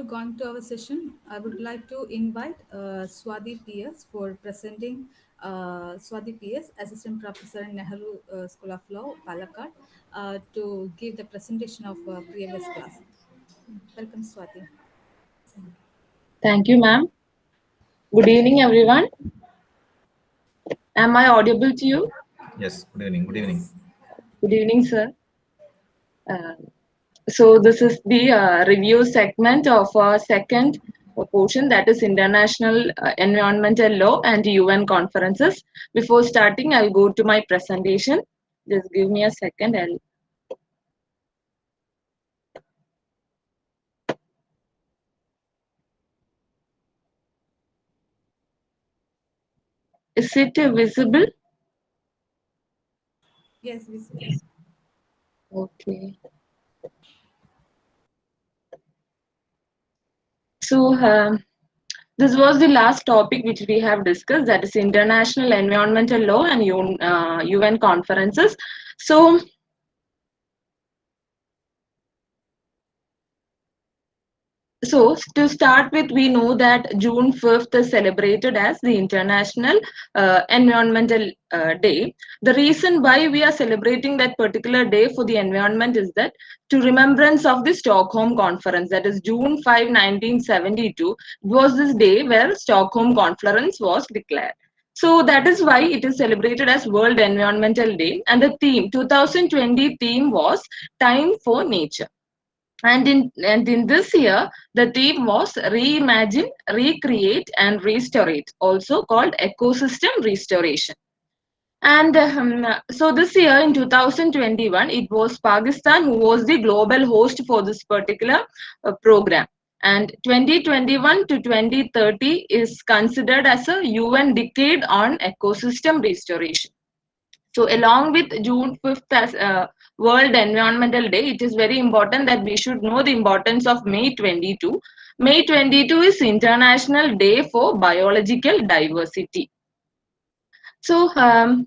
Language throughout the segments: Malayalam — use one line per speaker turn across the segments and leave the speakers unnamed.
gone to our session, I would like to invite Swati PS for presenting. Swati PS, Assistant Professor in Nehru School of Law, Palakkad, to give the presentation of previous class. Welcome, Swati.
Thank you, ma'am. Good evening, everyone. Am I audible to you?
Yes, good evening. Good evening.
Yes.
Good evening, sir. Uh, so this is the review segment of our second portion, that is International Environmental Law and UN Conferences. Before starting, I'll go to my presentation. Just give me a second. Is it visible?
Yes, visible.
Okay. So, this was the last topic which we have discussed, that is international environmental law and UN conferences. So to start with, we know that June 5th is celebrated as the International Environmental Day. The reason why we are celebrating that particular day for the environment is that to remembrance of the Stockholm Conference, that is June 5, 1972, was this day where Stockholm Conference was declared. So that is why it is celebrated as World Environmental Day, and the theme, 2020 theme was Time for Nature. And in this year, the theme was reimagine, recreate, and restore it, also called ecosystem restoration. And so this year in 2021, it was Pakistan who was the global host for this particular program. And 2021 to 2030 is considered as a UN decade on ecosystem restoration. So along with June 5th as World Environmental Day, it is very important that we should know the importance of May 22. May 22 is International Day for Biological Diversity. So the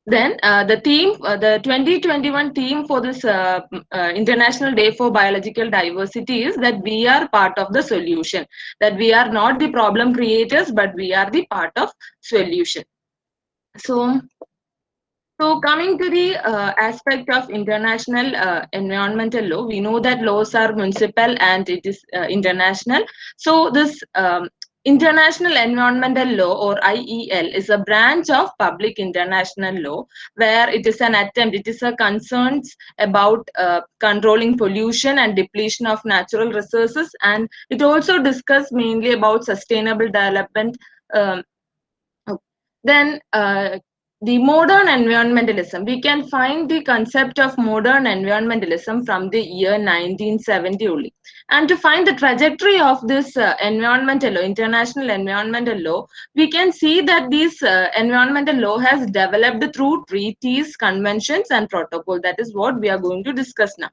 2021 theme for this International Day for Biological Diversity is that we are part of the solution, that we are not the problem creators, but we are the part of solution. So coming to the aspect of international environmental law, we know that laws are municipal and it is international. So this International Environmental Law, or IEL, is a branch of public international law where it is an attempt, it is a concerns about controlling pollution and depletion of natural resources, and it also discuss mainly about sustainable development. Um, then the modern environmentalism, we can find the concept of modern environmentalism from the year 1970 only. And to find the trajectory of this environmental law, international environmental law, we can see that this environmental law has developed through treaties, conventions, and protocol. That is what we are going to discuss now.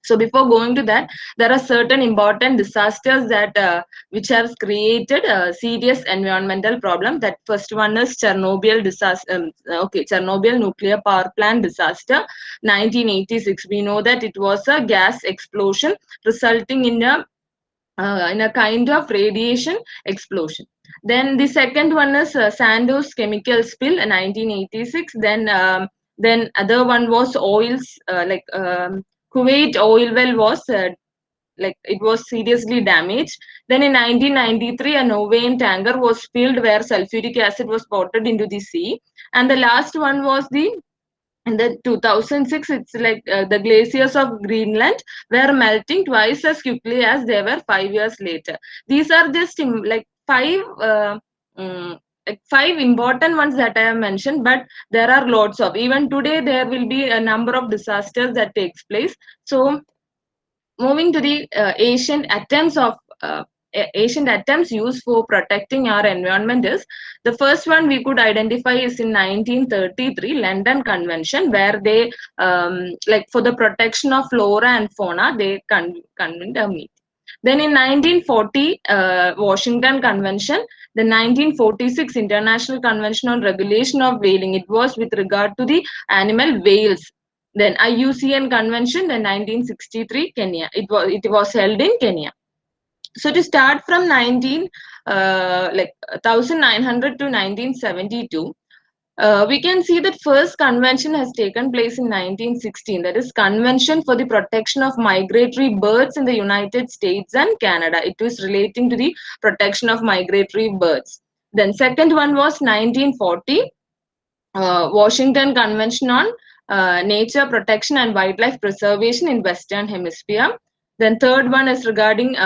So before going to that, there are certain important disasters that which have created a serious environmental problem. That first one is Chernobyl disaster. Chernobyl nuclear power plant disaster, 1986. We know that it was a gas explosion resulting in a kind of radiation explosion. Then the second one is Sandoz chemical spill, 1986. Then other one was oils, Kuwait oil well was it was seriously damaged. Then in 1993, a Norwegian tanker was spilled where sulfuric acid was poured into the sea. And the last one was in the 2006, it's the glaciers of Greenland were melting twice as quickly as they were 5 years later. These are just mm, five important ones that I have mentioned, but there are lots of. Even today, there will be a number of disasters that takes place. So moving to the ancient attempts used for protecting our environment is, the first one we could identify is in 1933 London Convention, where they for the protection of flora and fauna, they convened a meeting. Then in 1940 Washington Convention, the 1946 International Convention on Regulation of Whaling, it was with regard to the animal whales. Then IUCN Convention, then 1963 Kenya. It was held in Kenya. So to start from 1900 to 1972, we can see that first convention has taken place in 1916. That is Convention for the Protection of Migratory Birds in the United States and Canada. It was relating to the protection of migratory birds. Then second one was 1940, Washington Convention on Nature Protection and Wildlife Preservation in Western Hemisphere. Then third one is regarding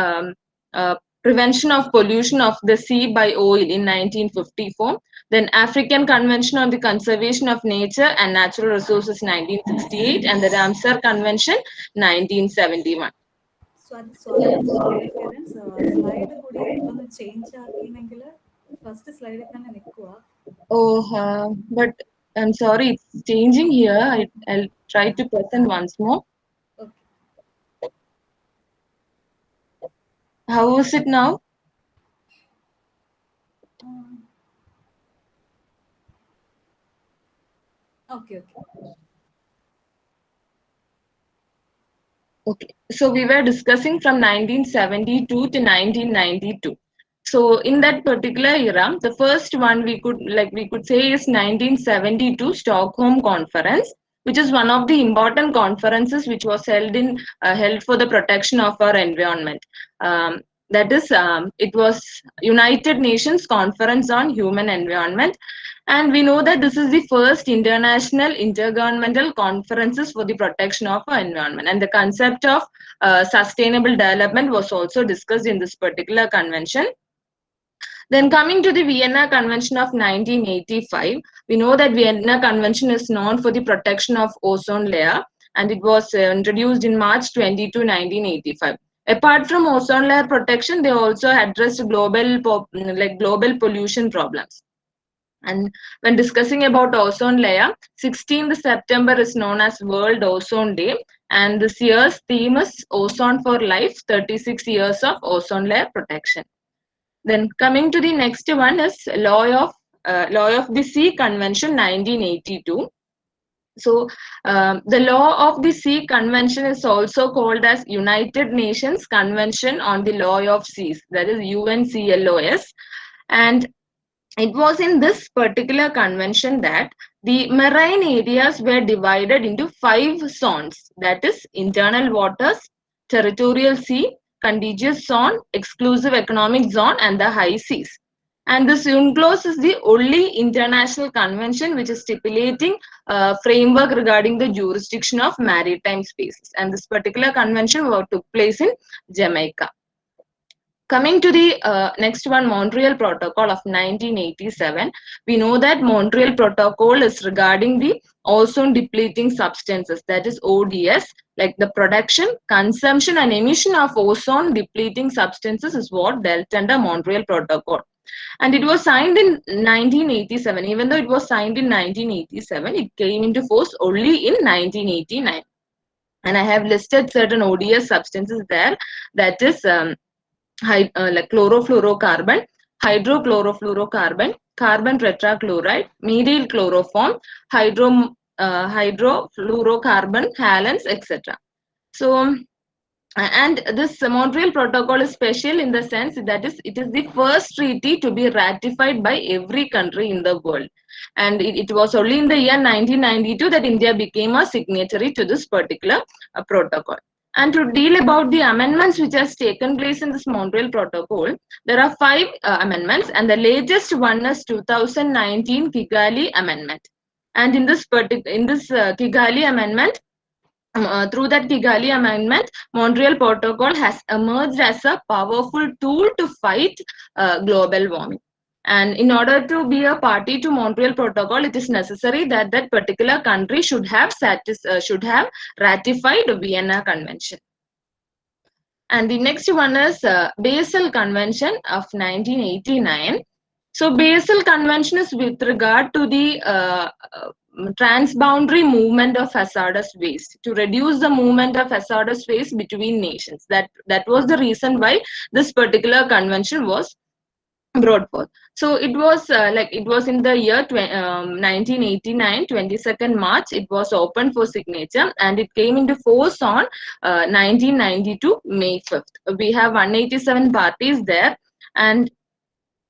prevention of pollution of the sea by oil in 1954. Then African Convention on the Conservation of Nature and Natural Resources 1968, and the Ramsar Convention 1971.
Sorry for the interference. Slide കൂടി ഒന്ന് ചേഞ്ച് ആക്കിയെങ്കിൽ ഫസ്റ്റ് സ്ലൈഡിൽ തന്നെ നിൽക്കുക.
Oh, but I'm sorry, it's changing here. I'll try to present once more.
Okay.
How is it now?
Okay.
Okay, so we were discussing from 1972 to 1992. So in that particular era, the first one we could say is 1972 Stockholm Conference, which is one of the important conferences which was held for the protection of our environment. It was United Nations Conference on Human Environment, and we know that this is the first international intergovernmental conferences for the protection of our environment, and the concept of sustainable development was also discussed in this particular convention. Then coming to the Vienna Convention of 1985, we know that Vienna Convention is known for the protection of ozone layer, and it was introduced in March 22, 1985. Apart from ozone layer protection, they also addressed global pollution problems. And when discussing about ozone layer, 16th September is known as World Ozone Day, and this year's theme is Ozone for Life, 36 years of ozone layer protection. Then coming to the next one is Law of the Sea Convention 1982. So the Law of the Sea Convention is also called as United Nations Convention on the Law of Seas, that is UNCLOS. And it was in this particular convention that the marine areas were divided into 5 zones, that is internal waters, territorial sea, contiguous zone, exclusive economic zone, and the high seas. And this UNCLOS is the only international convention which is stipulating a framework regarding the jurisdiction of maritime spaces. And this particular convention took place in Jamaica. Coming to the next one, Montreal Protocol of 1987, we know that Montreal Protocol is regarding the ozone depleting substances, that is ODS, like the production, consumption and emission of ozone depleting substances is what dealt under Montreal Protocol. And it was signed in 1987. Even though it was signed in 1987, it came into force only in 1989. And I have listed certain ODS substances there, that is like chlorofluorocarbon, hydrochlorofluorocarbon, carbon tetrachloride, methyl chloroform, hydrofluorocarbon, halons, etc. So, and this Montreal Protocol is special in the sense that it is the first treaty to be ratified by every country in the world. And it was only in the year 1992 that India became a signatory to this particular protocol. And to deal about the amendments which has taken place in this Montreal Protocol, there are 5 amendments, and the latest one is 2019 Kigali Amendment. And in this Kigali Amendment, through that Kigali Amendment, Montreal Protocol has emerged as a powerful tool to fight global warming. And in order to be a party to Montreal Protocol, it is necessary that that particular country should have ratified Vienna Convention. And the next one is Basel Convention of 1989. So Basel Convention is with regard to the transboundary movement of hazardous waste, to reduce the movement of hazardous waste between nations. That was the reason why this particular convention was brought forth. So it was it was in the year 1989, 22nd March. It was opened for signature, and it came into force on 1992 May 5th. We have 187 parties there, and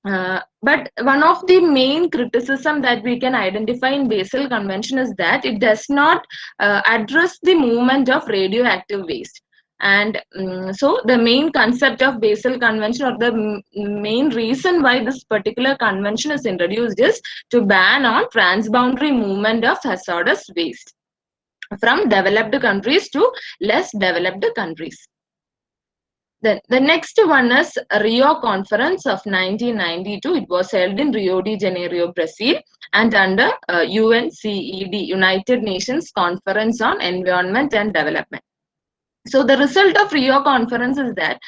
but one of the main criticism that we can identify in Basel Convention is that it does not address the movement of radioactive waste. And so the main concept of Basel Convention, or the main reason why this particular convention is introduced, is to ban on transboundary movement of hazardous waste from developed countries to less developed countries. Then the next one is Rio Conference of 1992. It was held in Rio de Janeiro, Brazil, and under UNCED, United Nations Conference on Environment and Development. So the result of Rio Conference is that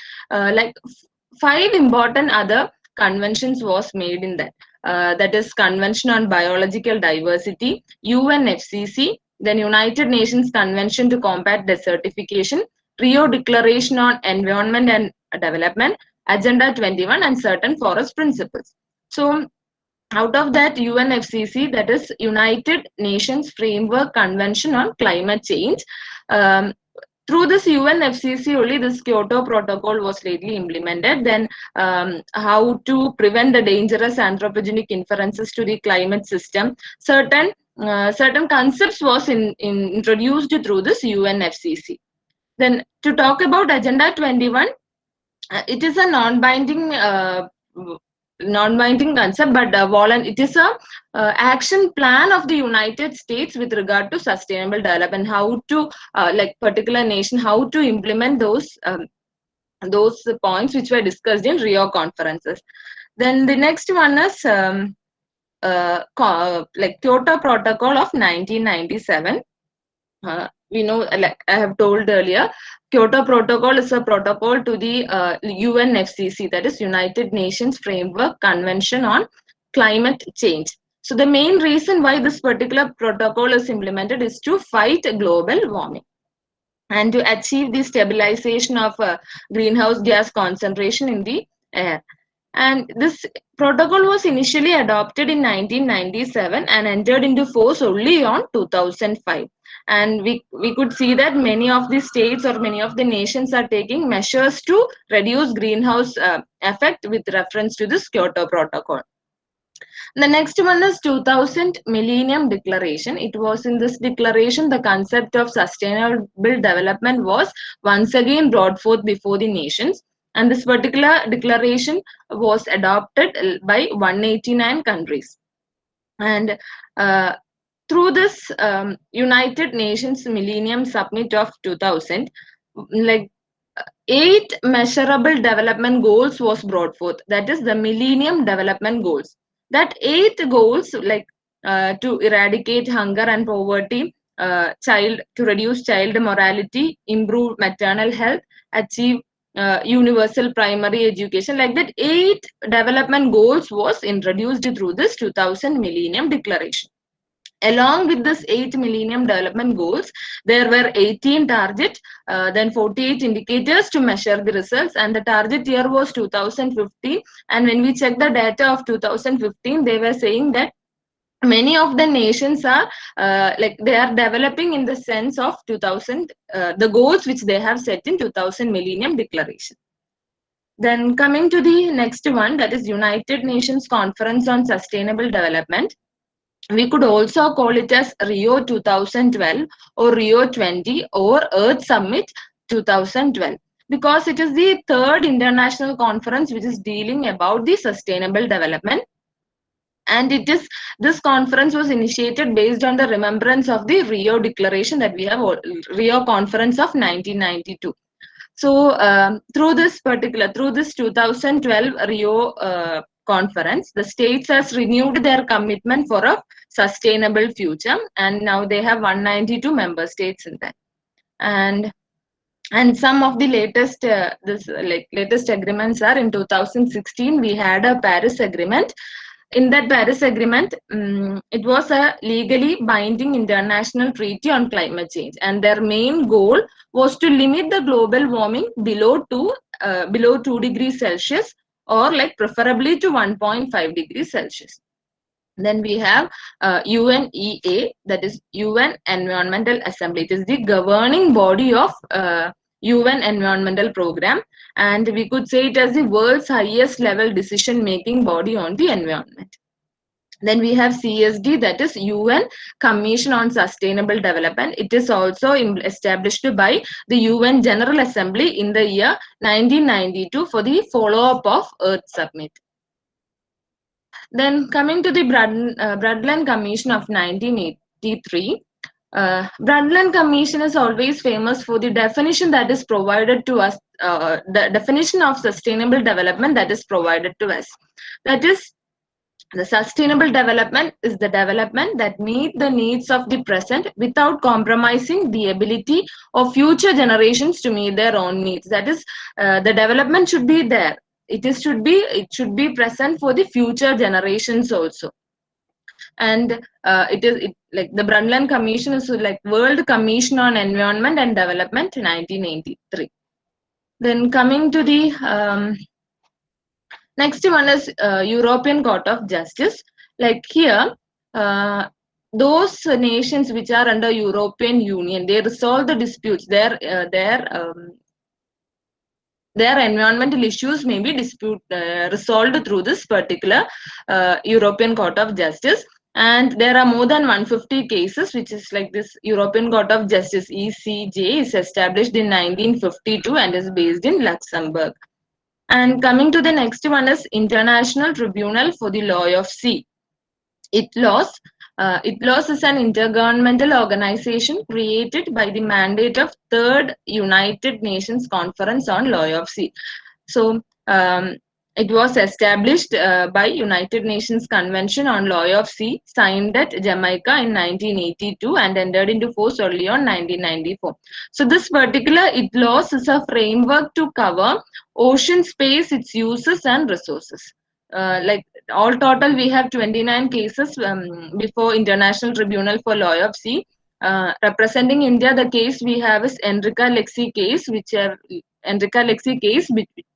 five important other conventions was made in that. That is Convention on Biological Diversity, UNFCCC, then United Nations Convention to Combat Desertification, Rio Declaration on Environment and Development, Agenda 21, and certain forest principles. So out of that, UNFCCC, that is United Nations Framework Convention on Climate Change, through this UNFCCC only this Kyoto Protocol was lately implemented. Then how to prevent the dangerous anthropogenic inferences to the climate system. Certain concepts was introduced through this UNFCCC. Then to talk about Agenda 21, it is a non-binding concept, but it is a action plan of the United States with regard to sustainable development, how to particular nation, how to implement those points which were discussed in Rio conferences. Then the next one is Kyoto Protocol of 1997. We know, like I have told earlier, Kyoto Protocol is a protocol to the UNFCCC, that is United Nations Framework Convention on Climate Change. So the main reason why this particular protocol is implemented is to fight global warming and to achieve the stabilization of greenhouse gas concentration in the air. And this protocol was initially adopted in 1997 and entered into force only on 2005. And we could see that many of the states or many of the nations are taking measures to reduce greenhouse effect with reference to this Kyoto Protocol. The next one is 2000 Millennium Declaration. It was in this declaration the concept of sustainable development was once again brought forth before the nations. And this particular declaration was adopted by 189 countries. And through this United Nations Millennium Summit of 2000, 8 measurable development goals was brought forth. That is the Millennium Development Goals. That 8 goals, to eradicate hunger and poverty, to reduce child mortality, improve maternal health, achieve universal primary education, like that 8 development goals was introduced through this 2000 Millennium Declaration. Along with this 8 Millennium Development Goals, there were 18 targets, then 48 indicators to measure the results, and the target year was 2015. And when we check the data of 2015, they were saying that many of the nations are they are developing in the sense of 2000, the goals which they have set in 2000 Millennium Declaration. Then coming to the next one, that is United Nations Conference on Sustainable Development. We could also call it as Rio 2012 or Rio 20 or Earth Summit 2012, because it is the third international conference which is dealing about the sustainable development. And this conference was initiated based on the remembrance of the Rio Declaration that we have, Rio Conference of 1992. So through this 2012 Rio conference, the states has renewed their commitment for a sustainable future, and now they have 192 member states in that. And some of the latest latest agreements are in 2016 we had a Paris Agreement. In that Paris Agreement, it was a legally binding international treaty on climate change, and their main goal was to limit the global warming below 2 degrees Celsius or like preferably to 1.5 degrees Celsius. Then we have UNEA, that is UN Environmental Assembly. It is the governing body of UN Environmental Program, and we could say it as the world's highest level decision making body on the environment. Then we have CSD, that is UN Commission on Sustainable Development. It is also established by the UN General Assembly in the year 1992 for the follow-up of Earth Summit. Then coming to the Brundtland Commission of 1983, Brundtland Commission is always famous for the definition that is provided to us, the definition of sustainable development that is provided to us. That is, the sustainable development is the development that meets the needs of the present without compromising the ability of future generations to meet their own needs. That is, the development should be there. It should be present for the future generations also. And like the Brundtland Commission is like World Commission on Environment and Development 1983. Then coming to the next one is European Court of Justice. Like here, those nations which are under European Union, they resolve the disputes. Their environmental issues may be resolved through this particular European Court of Justice. And there are more than 150 cases, which is like this European Court of Justice, ECJ, is established in 1952 and is based in Luxembourg. And coming to the next one is International Tribunal for the Law of Sea. ITLAS is an intergovernmental organization created by the mandate of Third United Nations Conference on Law of Sea. So it was established by United Nations Convention on Law of Sea, signed at Jamaica in 1982 and entered into force only on 1994. So this particular ITLAS is a framework to cover ocean space, its uses and resources. Like all total, we have 29 cases before International Tribunal for Law of Sea. Representing India, the case we have is Enrica Lexi case,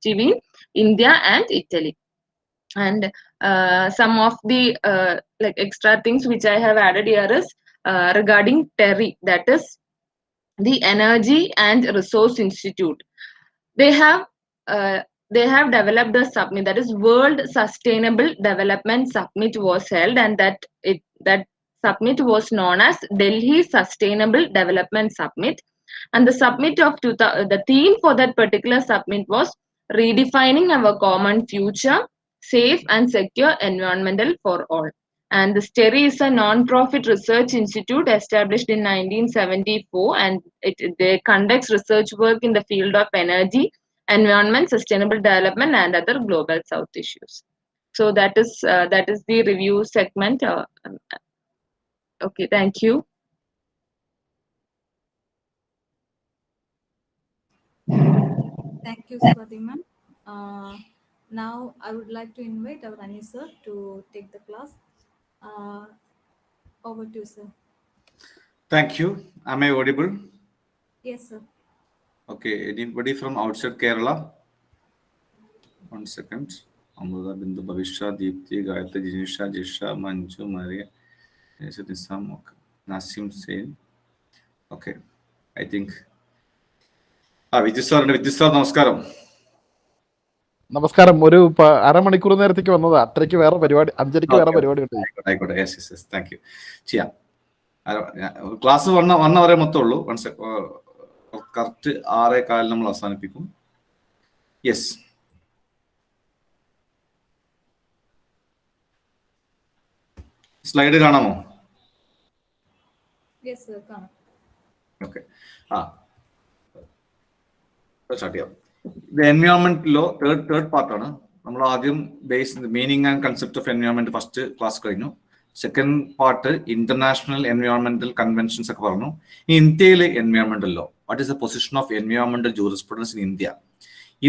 between India and Italy. And some of the like extra things which I have added here is regarding TERI, that is the Energy and Resource Institute. They have developed a summit, that is World Sustainable Development Summit was held, and that summit was known as Delhi Sustainable Development Summit. And the the theme for that particular summit was redefining our common future, safe and secure environmental for all. And the TERI is a non-profit research institute established in 1974, and they conducts research work in the field of energy, environment, sustainable development, and other global south issues. So that is the review segment. Okay, thank you.
Thank you, Swati ma'am. Now I would like to invite our Ani sir to take the class. Over to you, sir.
Thank you. Am I audible?
Yes, sir.
Okay. Anybody from outside Kerala? 1 second. Amruta, Bindu, Bhavisha, Deepthi, Gayatri, Jinisha, Jisha, Manju, Maria, Nisam, okay. Nasim Sain. Okay. I think. Vidyusar, നമസ്കാരം.
നമസ്കാരം. ഒരു അരമണിക്കൂർ നേരത്തേക്ക് വന്നത്, അത്രയ്ക്ക് വേറെ പരിപാടി, 5:30 വേറെ പരിപാടി ഉണ്ട്.
ആയിക്കോട്ടെ. Yes thank you. ചെയ്യാം. ക്ലാസ് വന്നവരെ മൊത്തമുള്ളൂ. കറക്റ്റ് 6:15 നമ്മൾ അവസാനിപ്പിക്കും. യെസ്. സ്ലൈഡ് കാണാമോ?
യെസ് സർ, കാണാം.
ഓക്കെ. സ്റ്റാർട്ട് ചെയ്യാം. The environment law third പാർട്ടാണ്. നമ്മൾ ആദ്യം meaning and concept of environment first class കഴിഞ്ഞു. സെക്കൻഡ് പാർട്ട് ഇന്റർനാഷണൽ എൻവയോൺമെന്റൽ കൺവെൻഷൻസ് ഒക്കെ പറഞ്ഞു. ഈ ഇന്ത്യയിലെ എൻവയോൺമെന്റൽ law, what is the position of എൻവയോൺമെന്റൽ jurisprudence in India?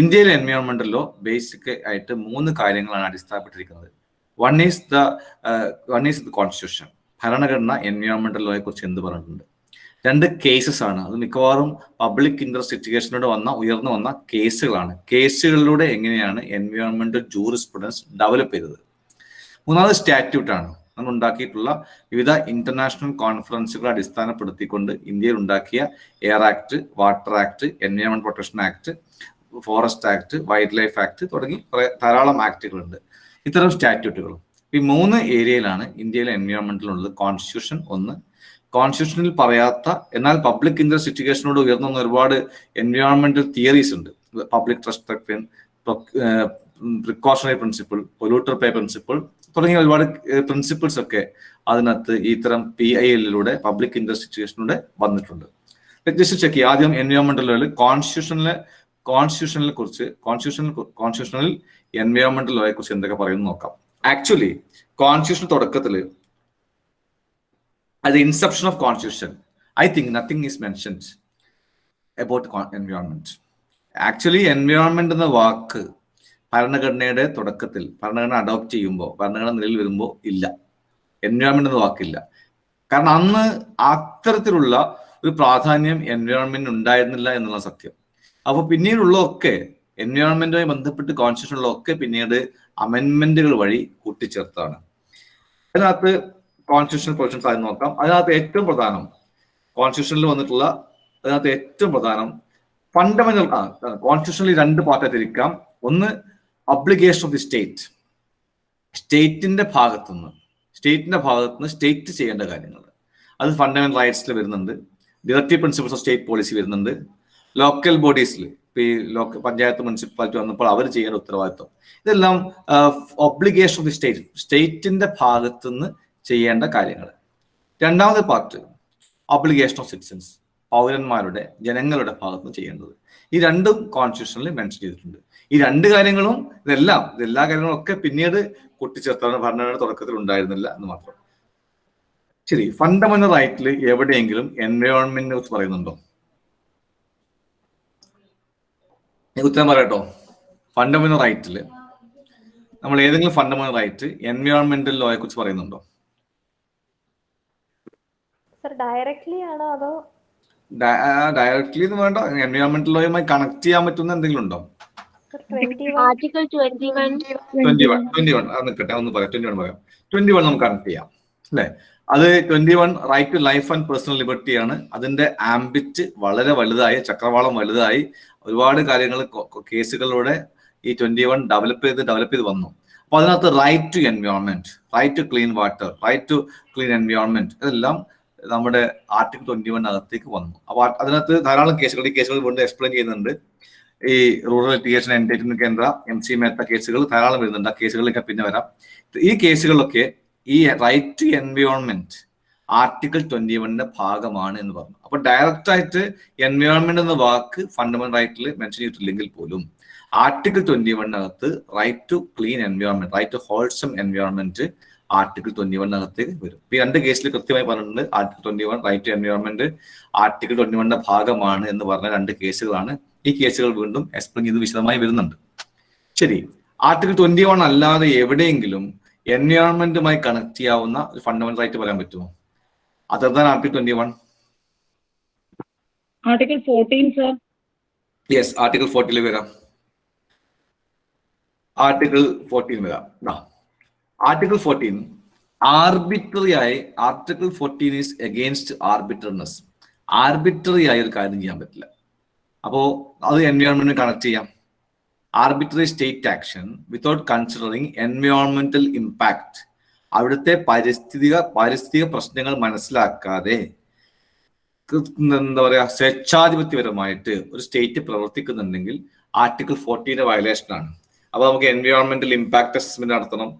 ഇന്ത്യയിലെ എൻവയോൺമെന്റൽ ലോ ബേസിക് ആയിട്ട് 3 കാര്യങ്ങളാണ് അടിസ്ഥാനപ്പെട്ടിരിക്കുന്നത്. വൺ ഈസ് ദ കോൺസ്റ്റിറ്റ്യൂഷൻ, ഭരണഘടന എൻവയോൺമെന്റൽ ലോയെ കുറിച്ച് എന്ത് പറഞ്ഞിട്ടുണ്ട്. 2 കേസസ് ആണ്. അത് മിക്കവാറും പബ്ലിക് ഇൻട്രസ്റ്റ് ലിറ്റിഗേഷനോട് ഉയർന്നു വന്ന കേസുകളാണ്. കേസുകളിലൂടെ എങ്ങനെയാണ് എൻവയോൺമെന്റൽ ജൂറിസ്പ്രുഡൻസ് ഡെവലപ്പ് ചെയ്തത്. 3ാമത് സ്റ്റാറ്റ്യൂട്ടാണ്. നമ്മൾ ഉണ്ടാക്കിയിട്ടുള്ള വിവിധ ഇന്റർനാഷണൽ കോൺഫറൻസുകളെ അടിസ്ഥാനപ്പെടുത്തിക്കൊണ്ട് ഇന്ത്യയിൽ ഉണ്ടാക്കിയ air act, water act, environment protection act, forest act, wild life act തുടങ്ങി ധാരാളം ആക്ടുകളുണ്ട്. ഇത്തരം സ്റ്റാറ്റ്യൂട്ടുകളും ഈ 3 ഏരിയയിലാണ് ഇന്ത്യയിലെ എൻവയോൺമെന്റിലുള്ളത്. കോൺസ്റ്റിറ്റ്യൂഷൻ ഒന്ന്, കോൺസ്റ്റിറ്റ്യൂഷനിൽ പറയാത്ത എന്നാൽ പബ്ലിക് ഇൻട്രസ്റ്റ് ലിറ്റിഗേഷനോട് ഉയർന്നു വന്ന ഒരുപാട് എൻവയോൺമെന്റൽ തിയറീസ് ഉണ്ട്. Public trust doctrine, precautionary principle, polluter pay principle തുടങ്ങിയ ഒരുപാട് പ്രിൻസിപ്പിൾസ് ഒക്കെ അതിനകത്ത് ഇത്തരം PIL പബ്ലിക് ഇൻട്രസ്റ്റ് ലിറ്റിഗേഷനിലൂടെ വന്നിട്ടുണ്ട്. ജസ്റ്റ് ചെക്ക് ചെയ്യുക. ആദ്യം എൻവയോൺമെന്റൽ ലോയിൽ കോൺസ്റ്റിറ്റ്യൂഷണൽ എൻവയോൺമെന്റൽ ലോയെ കുറിച്ച് എന്തൊക്കെ പറയുന്നു നോക്കാം. ആക്ച്വലി കോൺസ്റ്റിറ്റ്യൂഷൻ തുടക്കത്തിൽ at the inception of constitution, I think nothing is mentioned about environment. Actually, environment എന്ന വാക്ക് ഭരണഘടനയുടെ തുടക്കത്തിൽ ഭരണഘടന അഡോപ്റ്റ് ചെയ്യുമ്പോൾ, ഭരണഘടന നിലയിൽ വരുമ്പോൾ ഇല്ല, എൻവയോൺമെന്റ് എന്ന വാക്കില്ല. കാരണം അന്ന് അത്തരത്തിലുള്ള ഒരു പ്രാധാന്യം എൻവയോൺമെന്റ് ഉണ്ടായിരുന്നില്ല എന്നുള്ള സത്യം. അപ്പോൾ പിന്നീടുള്ളതൊക്കെ എൻവയോൺമെന്റുമായി ബന്ധപ്പെട്ട് കോൺസ്റ്റിറ്റ്യൂഷനിലൊക്കെ പിന്നീട് അമെൻമെന്റുകൾ വഴി കൂട്ടിച്ചേർത്താണ്. അതിനകത്ത് കോൺസ്റ്റിറ്റ്യൂഷണൽ പ്രൊവിഷൻസ് ആയി നോക്കാം. അതിനകത്ത് ഏറ്റവും പ്രധാനം കോൺസ്റ്റിറ്റ്യൂഷനിൽ വന്നിട്ടുള്ള അതിനകത്ത് ഏറ്റവും പ്രധാനം ഫണ്ടമെന്റൽ കോൺസ്റ്റിറ്റ്യൂഷനിൽ 2 പാർട്ടായിട്ട് തിരിക്കാം. ഒന്ന് ഒബ്ലിഗേഷൻ ഓഫ് ദി സ്റ്റേറ്റ്, സ്റ്റേറ്റിന്റെ ഭാഗത്തുനിന്ന് സ്റ്റേറ്റ് ചെയ്യേണ്ട കാര്യങ്ങൾ. അത് ഫണ്ടമെന്റൽ റൈറ്റ്സിൽ വരുന്നുണ്ട്. Directive principles of state policy വരുന്നുണ്ട്. ലോക്കൽ ബോഡീസിൽ ഇപ്പൊ പഞ്ചായത്ത്, മുനിസിപ്പാലിറ്റി വന്നപ്പോൾ അവർ ചെയ്യേണ്ട ഉത്തരവാദിത്വം, ഇതെല്ലാം ഒബ്ലിഗേഷൻ ഓഫ് ദി സ്റ്റേറ്റിന്റെ ഭാഗത്തുനിന്ന് ചെയ്യേണ്ട കാര്യങ്ങൾ. 2ാമത് പാർട്ട് ഒബ്ലിഗേഷൻ ഓഫ് സിറ്റിസൺസ്, പൗരന്മാരുടെ, ജനങ്ങളുടെ ഭാഗത്തുനിന്ന് ചെയ്യേണ്ടത്. ഈ 2ഉം കോൺസ്റ്റിറ്റ്യൂഷനിൽ മെൻഷൻ ചെയ്തിട്ടുണ്ട്. ഈ 2 കാര്യങ്ങളും എല്ലാ കാര്യങ്ങളും ഒക്കെ പിന്നീട് കൂട്ടിച്ചേർത്താണ്. ഭരണഘടന തുടക്കത്തിൽ ഉണ്ടായിരുന്നില്ല എന്ന് മാത്രം. ശരി, ഫണ്ടമെന്റൽ റൈറ്റിൽ എവിടെയെങ്കിലും എൻവയോൺമെന്റിനെ കുറിച്ച് പറയുന്നുണ്ടോ? ഉത്തരം പറയട്ടോ. ഫണ്ടമെന്റൽ റൈറ്റിൽ നമ്മൾ ഏതെങ്കിലും ഫണ്ടമെന്റൽ റൈറ്റ് എൻവയോൺമെന്റൽ ലോയെ കുറിച്ച് പറയുന്നുണ്ടോ?
ഡയറക്ട്ലി ആണോ അതോ
ഡയറക്ട്ലി എന്ന് വേണ്ട, എൻവയോൺമെന്റൽ ലോയുമായി കണക്ട് ചെയ്യാൻ പറ്റുന്ന എന്തെങ്കിലും ഉണ്ടോ?
ആർട്ടിക്കിൾ 21
നിൽക്കട്ടെ, ഒന്ന് പറയാം. 21 പറയാം. 21 നമുക്ക് കണക്ട് ചെയ്യാം അല്ലെ? അത് 21 right to life and personal ലിബർട്ടിയാണ്. അതിന്റെ ആംബിറ്റ് വളരെ വലുതായി, ചക്രവാളം വലുതായി, ഒരുപാട് കാര്യങ്ങൾ കേസുകളിലൂടെ ഈ 21 ഡെവലപ്പ് ചെയ്ത് വന്നു. അപ്പൊ അതിനകത്ത് right to environment, right to clean water, right to clean environment, ഇതെല്ലാം നമ്മുടെ ആർട്ടിക്കിൾ 21 അകത്തേക്ക് വന്നു. അപ്പൊ അതിനകത്ത് ധാരാളം കേസുകൾ, ഈ കേസുകൾ വീണ്ടും എക്സ്പ്ലെയിൻ ചെയ്യുന്നുണ്ട്. ഈ റൂറൽ ലിറ്റിഗേഷൻ എൻറ്റൈറ്റിൽമെന്റ് കേന്ദ്ര MC മേത്ത കേസുകൾ ധാരാളം വരുന്നുണ്ട്. ആ കേസുകളിലേക്ക് പിന്നെ വരാം. ഈ കേസുകളിലൊക്കെ ഈ റൈറ്റ് ടു എൻവയോൺമെന്റ് ആർട്ടിക്കിൾ 21 ഭാഗമാണ് എന്ന് പറഞ്ഞു. അപ്പൊ ഡയറക്റ്റ് ആയിട്ട് എൻവയോൺമെന്റ് എന്ന വാക്ക് ഫണ്ടമെന്റൽ റൈറ്റിൽ മെൻഷൻ ചെയ്തിട്ടില്ലെങ്കിൽ പോലും article 21 right to clean environment, right to wholesome environment article 21 അകത്തേക്ക് വരും. ഈ 2 കേസിൽ കൃത്യമായി പറഞ്ഞിട്ടുണ്ട്. Article 21 right to environment article 21 ഭാഗമാണ് എന്ന് പറഞ്ഞ 2 കേസുകളാണ്. ഈ കേസുകൾ വീണ്ടും എക്സ്പ്ലെയിൻ ചെയ്ത് വിശദമായി വരുന്നുണ്ട്. ശരി, ആർട്ടിക്കിൾ 21 അല്ലാതെ എവിടെയെങ്കിലും എൻവയോൺമെന്റുമായി കണക്ട് ചെയ്യാവുന്ന ഒരു ഫണ്ടമെന്റൽ റൈറ്റ് പറയാൻ പറ്റുമോ? Other than article 21?
Article 14 sir.
Yes, article 14 വരാം. ആർട്ടിക്കിൾ 14 വരാം. ആർട്ടിക്കിൾ 14 ആർബിട്രറി ആയി, article 14 is against arbitrariness. Arbitrary ആയ ഒരു കാര്യം ചെയ്യാൻ പറ്റില്ല. അപ്പോ അത് എൻവയോൺമെന്റിന് കണക്ട് ചെയ്യാം. Arbitrary state action without considering എൻവയോൺമെന്റൽ ഇമ്പാക്ട്, അവിടുത്തെ പാരിസ്ഥിതിക പ്രശ്നങ്ങൾ മനസ്സിലാക്കാതെ എന്താ പറയാ സ്വേച്ഛാധിപത്യപരമായിട്ട് ഒരു സ്റ്റേറ്റ് പ്രവർത്തിക്കുന്നുണ്ടെങ്കിൽ ആർട്ടിക്കിൾ 14 വയലേഷനാണ്. അപ്പൊ നമുക്ക് എൻവയോൺമെന്റൽ ഇമ്പാക്ട് അസസ്മെന്റ് നടത്തണം.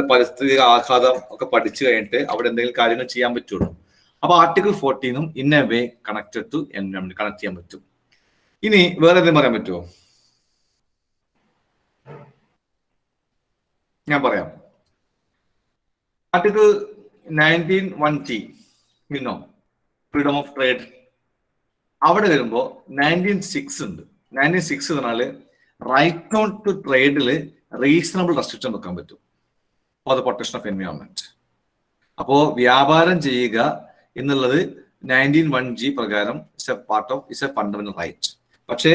പരിസ്ഥിതി ആഘാതം ഒക്കെ പഠിച്ചു കഴിഞ്ഞിട്ട് അവിടെ എന്തെങ്കിലും കാര്യങ്ങൾ ചെയ്യാൻ പറ്റുള്ളൂ. അപ്പൊ article 14 in a way connected to environment connect ചെയ്യാൻ പറ്റും. ഇനി വേറെ എന്തെങ്കിലും പറയാൻ പറ്റുമോ? ഞാൻ പറയാം. Article 19(1)(t freedom of trade, അവിടെ വരുമ്പോ 19(6) ഉണ്ട്. 19(6) പറഞ്ഞാല് റൈറ്റ് ഓൺ ടു ട്രേഡില് റീസണബിൾ റെസ്ട്രിക്ഷൻ വെക്കാൻ പറ്റും for the protection of environment. അപ്പോ വ്യാപാരം ചെയ്യുക എന്നുള്ളത് 19(1)(g പ്രകാരം ഇറ്റ്സ് എ ഫണ്ടമെന്റൽ റൈറ്റ്. പക്ഷേ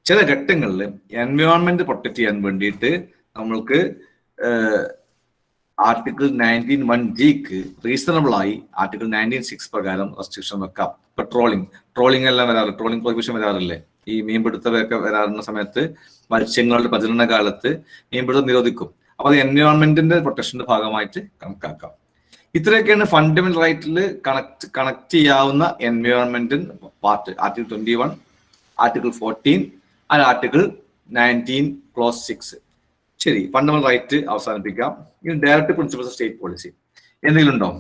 ചില ഘട്ടങ്ങളിൽ എൻവയോൺമെന്റ് പ്രൊട്ടക്ട് ചെയ്യാൻ വേണ്ടിയിട്ട് നമ്മൾക്ക് ആർട്ടിക്കിൾ 19(1)(g)ക്ക് റീസണബിൾ ആയി ആർട്ടിക്കിൾ 19(6) പ്രകാരം റെസ്ട്രിക്ഷൻ വെക്കാം. ഇപ്പൊ ട്രോളിംഗ് എല്ലാം വരാറ്, ട്രോളിംഗ് പ്രൊഹിബിഷൻ വരാറില്ലേ? ഈ മീൻപിടുത്തമൊക്കെ വരാറുന്ന സമയത്ത് മത്സ്യങ്ങളുടെ പ്രജനന കാലത്ത് മീൻപിടുത്തം നിരോധിക്കും. അപ്പൊ അത് എൻവയോൺമെന്റിന്റെ പ്രൊട്ടക്ഷന്റെ ഭാഗമായിട്ട് കണക്കാക്കാം. ഇത്രയൊക്കെയാണ് ഫണ്ടമെന്റൽ റൈറ്റിൽ കണക്ട് ചെയ്യാവുന്ന എൻവയോൺമെന്റൽ part. Article 21, article 14 and article 19 clause 6. ശരി, ഫണ്ടമെന്റൽ റൈറ്റ് അവസാനിപ്പിക്കാം. ഇനി direct principles of state policy എന്തെങ്കിലും ഉണ്ടോ?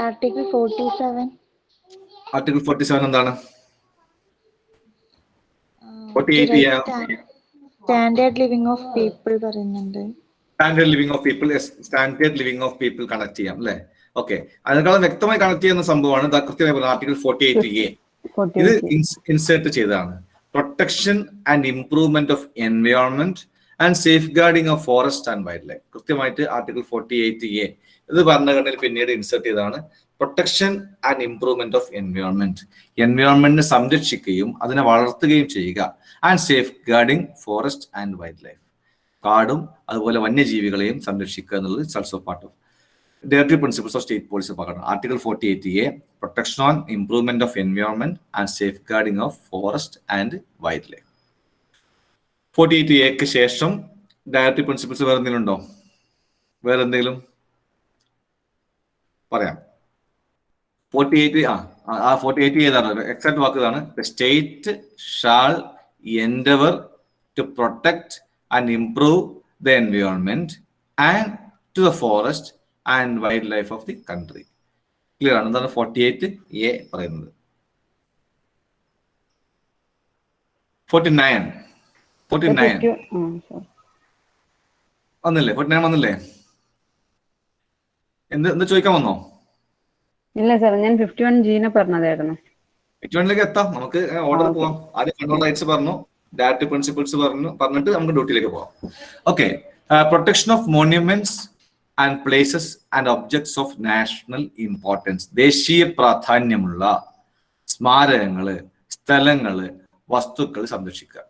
ആർട്ടിക്കിൾ 47.
ആർട്ടിക്കിൾ 47 എന്താണ്? 48
സ്റ്റാൻഡേർഡ് ലിവിംഗ് ഓഫ് പീപ്പിൾ പറയുന്നുണ്ട്.
Standard living of people connect ചെയ്യാം അല്ലെ? ഓക്കെ, അതിനേക്കാളും വ്യക്തമായി കണക്ട് ചെയ്യുന്ന സംഭവമാണ് കൃത്യമായി പറഞ്ഞത് ആർട്ടിക്കിൾ 48A. ഇത് ഇൻസേർട്ട് ചെയ്തതാണ്. Protection and improvement of environment and safeguarding of forest and wildlife. കൃത്യമായിട്ട് ആർട്ടിക്കിൾ 48A ഇത് ഭരണഘടനയിൽ പിന്നീട് ഇൻസേർട്ട് ചെയ്തതാണ്. പ്രൊട്ടക്ഷൻ ആൻഡ് ഇംപ്രൂവ്മെന്റ് ഓഫ് എൻവയോൺമെന്റിനെ സംരക്ഷിക്കുകയും അതിനെ വളർത്തുകയും ചെയ്യുക. And safeguarding forest and wildlife, കാടും അതുപോലെ വന്യജീവികളെയും സംരക്ഷിക്കുക എന്നുള്ളത് it's also part of directive principles of state policy ഭാഗമാണ്. Article 48A protection on improvement of environment and safeguarding of forest and wild life. 48A ശേഷം ഡയറക്റ്റീവ് പ്രിൻസിപ്പിൾസ് വേറെ എന്തെങ്കിലും ഉണ്ടോ? വേറെ എന്തെങ്കിലും പറയാം. 48 ഏതാണ്? എക്സാക്ട് വാക്ക് ഇതാണ്. The state shall endeavour to protect and improve the environment and to the forest and wildlife of the country. Clear ആണ്? എന്താണ് 48A പറയുന്നത്? 49 വന്നില്ലേ? 49 വന്നില്ലേ? എന്ത് ചോദിക്കാൻ വന്നോ?
ഇല്ല സാർ, ഞാൻ 51G പറഞ്ഞതായിരുന്നു.
51ലേക്ക് എത്താം, നമുക്ക് ഓർഡർ പോവാം. ആദ്യം ഫണ്ടമെന്റൽ റൈറ്റ്സ് പറഞ്ഞു, ഡയറക്റ്റീവ് പ്രിൻസിപ്പിൾസ് പറഞ്ഞിട്ട് നമുക്ക് ഡ്യൂട്ടിയിലേക്ക് പോവാം. Okay, protection of monuments and places and objects of national importance. ദേശീയ പ്രാധാന്യമുള്ള സ്മാരകങ്ങള്, സ്ഥലങ്ങള്, വസ്തുക്കൾ സംരക്ഷിക്കുക.